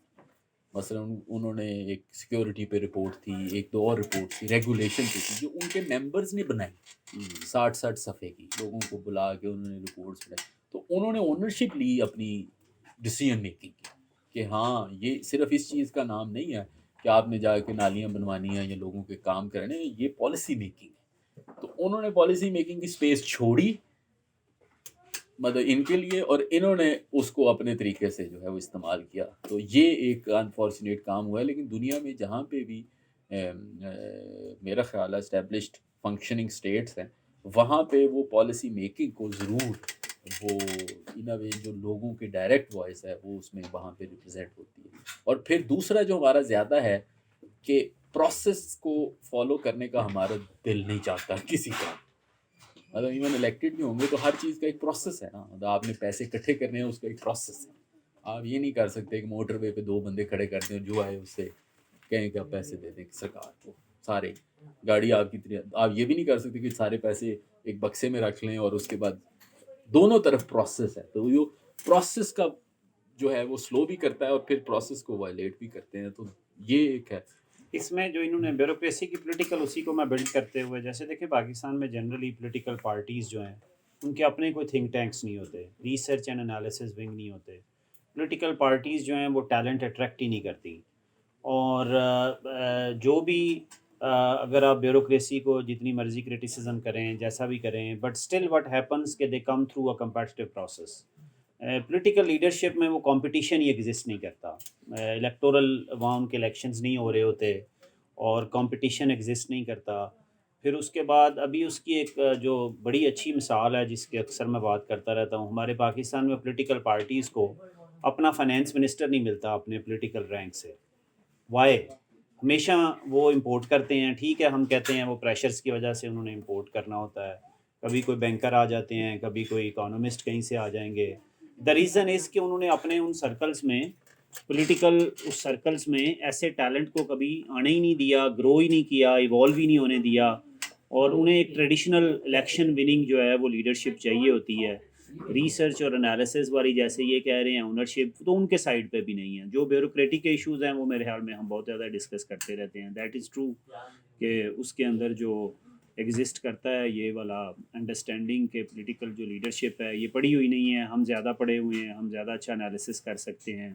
مثلا انہوں نے ایک سیکیورٹی پہ رپورٹ تھی، ایک 2 اور رپورٹ تھی ریگولیشن پہ تھی، جو ان کے ممبرز نے بنائی 60 صفحے کی، لوگوں کو بلا کے انہوں نے رپورٹس بنائی. تو انہوں نے اونرشپ لی اپنی ڈیسیجن میکنگ کی کہ ہاں یہ صرف اس چیز کا نام نہیں ہے کہ آپ نے جا کے نالیاں بنوانی ہیں یا لوگوں کے کام کرنے، یہ پالیسی میکنگ ہے. تو انہوں نے پالیسی میکنگ کی سپیس چھوڑی مطلب ان کے لیے، اور انہوں نے اس کو اپنے طریقے سے جو ہے وہ استعمال کیا. تو یہ ایک انفارچونیٹ کام ہوا ہے. لیکن دنیا میں جہاں پہ بھی میرا خیال ہے اسٹیبلشڈ فنکشننگ اسٹیٹس ہیں، وہاں پہ وہ پالیسی میکنگ کو ضرور وہ ان اے وے جو لوگوں کی ڈائریکٹ وائس ہے وہ اس میں وہاں پہ ریپرزینٹ ہوتی ہے. اور پھر دوسرا جو ہمارا زیادہ ہے کہ پروسیس کو فالو کرنے کا ہمارا دل نہیں چاہتا کسی کا. مطلب ایون الیکٹڈ بھی ہوں گے تو ہر چیز کا ایک پروسیس ہے نا، مطلب آپ نے پیسے اکٹھے کرنے ہیں، اس کا ایک پروسیس ہے. آپ یہ نہیں کر سکتے کہ موٹر وے پہ 2 بندے کھڑے کر دیں اور جو آئے اس سے کہیں کہ آپ پیسے دے دیں سرکار کو سارے. گاڑی آپ کی آپ یہ بھی نہیں کر سکتے کہ سارے پیسے ایک بکسے میں رکھ لیں اور اس کے بعد دونوں طرف پروسیس ہے. تو جو پروسیس کا جو ہے وہ سلو بھی کرتا ہے اور پھر پروسیس کو وائلیٹ بھی کرتے ہیں. تو یہ ایک ہے اس میں جو انہوں نے بیوروکریسی کی پولیٹیکل، اسی کو میں بلڈ کرتے ہوئے، جیسے دیکھیں پاکستان میں جنرلی پولیٹیکل پارٹیز جو ہیں ان کے اپنے کوئی تھنک ٹینکس نہیں ہوتے، ریسرچ اینڈ انالیسس ونگ نہیں ہوتے. پولیٹیکل پارٹیز جو ہیں وہ ٹیلنٹ اٹریکٹ ہی نہیں کرتی. اور جو بھی اگر آپ بیوروکریسی کو جتنی مرضی کرٹیسزم کریں، جیسا بھی کریں، بٹ اسٹل واٹ ہیپنس کہ they come through a competitive process. Political leadership میں وہ کمپٹیشن ہی ایگزسٹ نہیں کرتا. الیکٹورل وہاں کے الیکشنز نہیں ہو رہے ہوتے اور کمپٹیشن ایگزسٹ نہیں کرتا. پھر اس کے بعد ابھی اس کی ایک جو بڑی اچھی مثال ہے جس کی اکثر میں بات کرتا رہتا ہوں، ہمارے پاکستان میں پولیٹیکل پارٹیز کو اپنا فائنینس منسٹر نہیں ملتا اپنے پولیٹیکل رینک سے. وائی؟ ہمیشہ وہ امپورٹ کرتے ہیں. ٹھیک ہے، ہم کہتے ہیں وہ پریشرز کی وجہ سے انہوں نے امپورٹ کرنا ہوتا ہے. کبھی کوئی بینکر آ جاتے ہیں، کبھی کوئی اکانومسٹ کہیں سے آ جائیں گے. دا ریزن از کہ انہوں نے اپنے ان سرکلز میں، پولیٹیکل اس سرکلز میں ایسے ٹیلنٹ کو کبھی آنے ہی نہیں دیا، گرو ہی نہیں کیا، ایوالو ہی نہیں ہونے دیا. اور انہیں ایک ٹریڈیشنل الیکشن وننگ جو ہے وہ لیڈرشپ چاہیے ہوتی ہے. ریسرچ اور انالیسز والی جیسے یہ کہہ رہے ہیں اونرشپ، تو ان کے سائڈ پہ بھی نہیں ہے. جو بیوروکریٹک کے ایشوز ہیں وہ میرے خیال میں ہم بہت زیادہ ڈسکس کرتے رہتے ہیں. دیٹ از ٹرو کہ اس کے اندر جو ایگزسٹ کرتا ہے یہ والا انڈرسٹینڈنگ کہ پولیٹیکل جو لیڈرشپ ہے یہ پڑھی ہوئی نہیں ہے. ہم زیادہ پڑھے ہوئے ہیں، ہم زیادہ اچھا انالیسس کر سکتے ہیں،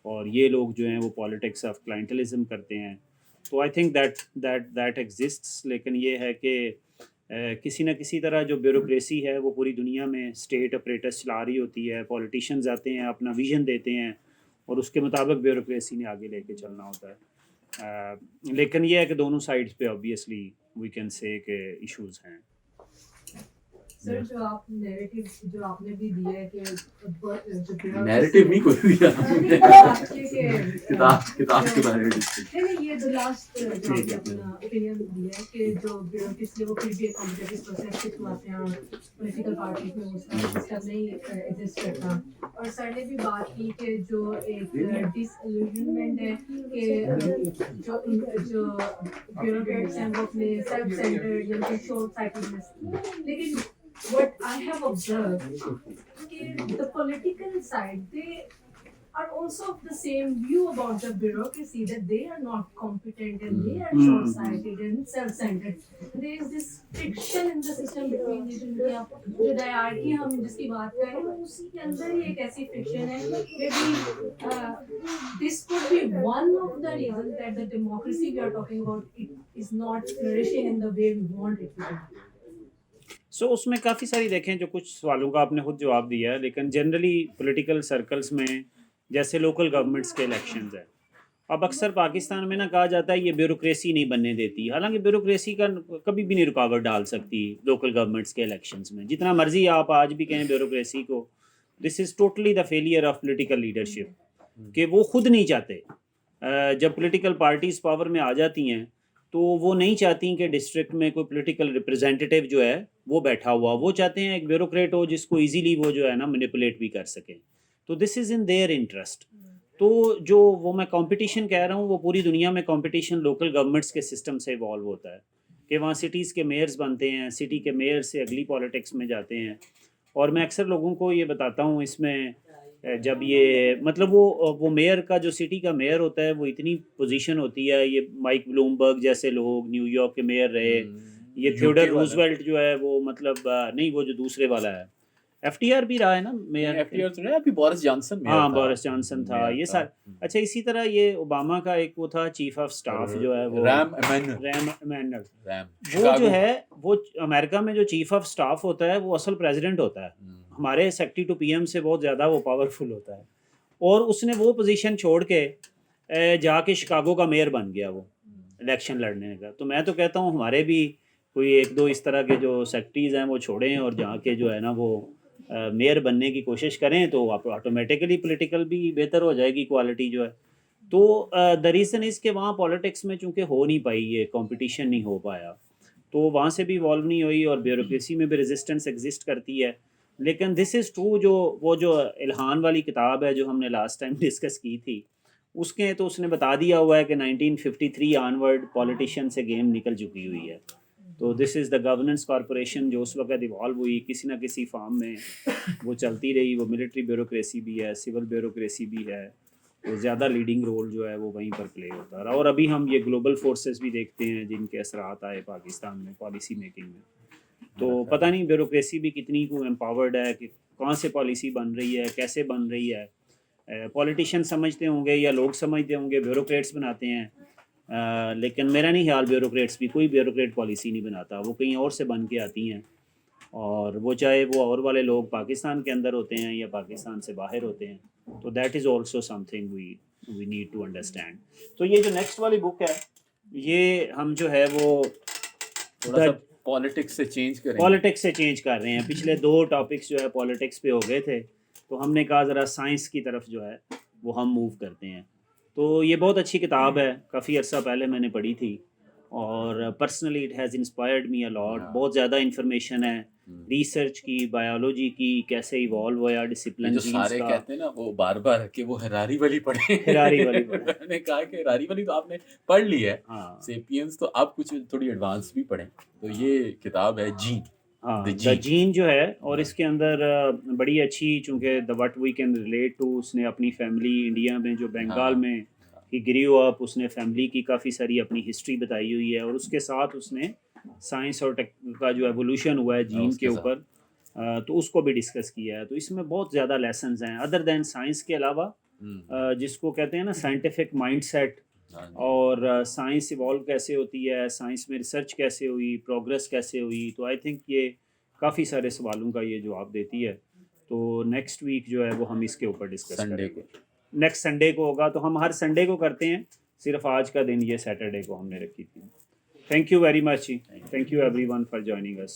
اور یہ لوگ جو ہیں وہ پالیٹکس آف کلائنٹلزم کرتے ہیں. تو آئی تھنک دیٹ ایگزسٹس. لیکن یہ ہے کہ کسی نہ کسی طرح جو بیوروکریسی ہے وہ پوری دنیا میں اسٹیٹ اپریٹس چلا رہی ہوتی ہے. پولیٹیشینز آتے ہیں، اپنا ویژن دیتے ہیں اور اس کے مطابق بیوروکریسی نے آگے لے کے چلنا ہوتا ہے. لیکن یہ ہے کہ دونوں سائڈز پہ آبویسلی وی کین سے کہ ایشوز ہیں. سر جو آپ نیریٹو جو آپ نے بھی دیا ہے کہ نیریٹو نہیں کوئی دیا کتاب کے بارے میں نہیں، یہ جو لاسٹ جو آپ نے اپنا اوپینین دیا ہے کہ جو بیوروکریسی وہ پھر بھی ایک کمپٹیٹیو پروسیس کے تھرو آتے ہیں، پولیٹیکل پارٹیز میں اس کا سسٹم نہیں ایگزسٹ کرتا. اور سر نے بھی بات کی کہ جو ایک ڈس ایلوژنمنٹ ہے کہ جو بیوروکریٹس ہیں وہ اپنے سیلف سینٹرڈ یا پھر شارٹ سائٹڈنس. لیکن what I have observed, the political side, they are also of the same view about the bureaucracy, that they are not competent and they are short-sighted and self-centered. There is this friction in the system between جو hierarchy ہم جس کی بات کر رہے ہیں اسی کے اندر ہی ایک ایسی friction ہے. Maybe this could be one of the reasons that the democracy we are talking about it is not flourishing in the way we want it to be. سو اس میں کافی ساری دیکھیں جو کچھ سوالوں کا آپ نے خود جواب دیا ہے. لیکن جنرلی پولیٹیکل سرکلز میں جیسے لوکل گورنمنٹس کے الیکشنز ہیں، اب اکثر پاکستان میں کہا جاتا ہے یہ بیوروکریسی نہیں بننے دیتی. حالانکہ بیوروکریسی کا کبھی بھی نہیں رکاوٹ ڈال سکتی لوکل گورنمنٹس کے الیکشنز میں. جتنا مرضی آپ آج بھی کہیں بیوروکریسی کو، this is totally the failure of political leadership کہ وہ خود نہیں چاہتے. جب پولیٹیکل پارٹیز پاور میں آ جاتی ہیں تو وہ نہیں چاہتی کہ ڈسٹرکٹ میں کوئی پولیٹیکل ریپرزینٹیو جو ہے وہ بیٹھا ہوا. وہ چاہتے ہیں ایک بیوروکریٹ ہو جس کو ایزیلی وہ جو ہے نا مینیپولیٹ بھی کر سکیں. تو دس از ان دیئر انٹرسٹ. تو جو وہ میں کمپٹیشن کہہ رہا ہوں وہ پوری دنیا میں کمپٹیشن لوکل گورنمنٹس کے سسٹم سے ایوالو ہوتا ہے کہ وہاں سٹیز کے میئرز بنتے ہیں، سٹی کے میئر سے اگلی پالیٹکس میں جاتے ہیں. اور میں اکثر لوگوں کو یہ بتاتا ہوں اس میں جب یہ مطلب وہ میئر کا جو سٹی کا میئر ہوتا ہے وہ اتنی پوزیشن ہوتی ہے. یہ مائک بلومبرگ جیسے لوگ نیو یارک کے میئر رہے، یہ تھیوڈر روزویلٹ جو ہے وہ مطلب نہیں وہ جو دوسرے والا ہے ایف ٹی آر بھی رہا ہے نا میئر. ایف ٹی آر تو نہیں، ابھی بورس جانسن، ہاں بورس جانسن تھا یہ سر. اچھا اسی طرح یہ اوباما کا ایک وہ تھا چیف آف سٹاف جو ہے وہ ریم ایمینول. وہ جو ہے وہ امریکہ میں جو چیف آف سٹاف ہوتا ہے وہ اصل پریزیڈنٹ ہوتا ہے. ہمارے سیکٹری ٹو پی ایم سے بہت زیادہ وہ پاورفل ہوتا ہے. اور اس نے وہ پوزیشن چھوڑ کے جا کے شکاگو کا میئر بن گیا وہ الیکشن لڑنے کا. تو میں تو کہتا ہوں ہمارے بھی کوئی ایک دو اس طرح کے جو سیکٹریز ہیں وہ چھوڑیں اور جا کے جو ہے نا وہ میئر بننے کی کوشش کریں تو آٹومیٹیکلی پولیٹیکل بھی بہتر ہو جائے گی کوالٹی جو ہے. تو دا ریزن از کہ وہاں پالیٹکس میں چونکہ ہو نہیں پائی، یہ کمپٹیشن نہیں ہو پایا تو وہاں سے بھی ایوالو نہیں ہوئی اور بیوروکریسی میں بھی ریزسٹنس ایگزسٹ کرتی ہے. لیکن دس از ٹرو جو وہ جو الہان والی کتاب ہے جو ہم نے لاسٹ ٹائم ڈسکس کی تھی اس کے تو اس نے بتا دیا ہوا ہے کہ 1953 آنورڈ پولیٹیشین سے گیم نکل چکی ہوئی ہے. تو دس از دا گورننس کارپوریشن جو اس وقت ایوالو ہوئی کسی نہ کسی فارم میں وہ چلتی رہی. وہ ملٹری بیوروکریسی بھی ہے, سول بیوروکریسی بھی ہے, تو زیادہ لیڈنگ رول جو ہے وہ وہیں پر پلے ہوتا رہا. اور ابھی ہم یہ گلوبل فورسز بھی دیکھتے ہیں جن کے اثرات آئے پاکستان میں پالیسی میکنگ میں. تو پتہ نہیں بیوروکریسی بھی کتنی کو امپاورڈ ہے کہ کہاں سے پالیسی بن رہی ہے, کیسے بن رہی ہے. پولیٹیشین سمجھتے ہوں گے یا لوگ سمجھتے ہوں گے بیوروکریٹس بناتے ہیں, لیکن میرا نہیں خیال بیوروکریٹس بھی, کوئی بیوروکریٹ پالیسی نہیں بناتا, وہ کہیں اور سے بن کے آتی ہیں. اور وہ چاہے وہ اور والے لوگ پاکستان کے اندر ہوتے ہیں یا پاکستان سے باہر ہوتے ہیں. تو that is also something we need to understand. تو یہ جو نیکسٹ والی بک ہے یہ ہم جو ہے وہ تھوڑا سا پالیٹکس سے چینج کر رہے ہیں. پچھلے 2 ٹاپکس جو ہے پالیٹکس پہ ہو گئے تھے, تو ہم نے کہا ذرا سائنس کی طرف جو ہے وہ ہم موو کرتے ہیں. تو یہ بہت اچھی کتاب ہے, کافی عرصہ پہلے میں نے پڑھی تھی, اور personally it has inspired me a lot. بہت زیادہ انفارمیشن ہے ریسرچ کی, بایولوجی کی, کیسے ایوالو ہوا ڈسپلن. جو سارے کہتے ہیں نا وہ بار بار کہ وہ ہراری والی پڑھیں, میں نے کہا کہ ہراری والی تو آپ نے پڑھ لی ہے, سیپینز, تو آپ کچھ تھوڑی ایڈوانس بھی پڑھیں. تو یہ کتاب ہے جین, دا جین جو ہے, اور اس کے اندر بڑی اچھی, چونکہ the what we can relate to, اس نے اپنی فیملی انڈیا میں جو بنگال میں ہی گریو اپ, اس نے فیملی کی کافی ساری اپنی ہسٹری بتائی ہوئی ہے, اور اس کے ساتھ اس نے سائنس اور کا جو ایوولوشن ہوا ہے جین کے اوپر, تو اس کو بھی ڈسکس کیا ہے. تو اس میں بہت زیادہ لیسنز ہیں ادر دین سائنس کے علاوہ, جس کو کہتے ہیں نا سائنٹیفک مائنڈ سیٹ, اور سائنس ایوالو کیسے ہوتی ہے, سائنس میں ریسرچ کیسے ہوئی, پروگریس کیسے ہوئی. تو آئی تھنک یہ کافی سارے سوالوں کا یہ جواب دیتی ہے. تو نیکسٹ ویک جو ہے وہ ہم اس کے اوپر ڈسکس کریں گے. نیکسٹ سنڈے کو ہوگا, تو ہم ہر سنڈے کو کرتے ہیں, صرف آج کا دن یہ سیٹرڈے کو ہم نے رکھی تھی. Thank you very much. Thank you everyone for joining us.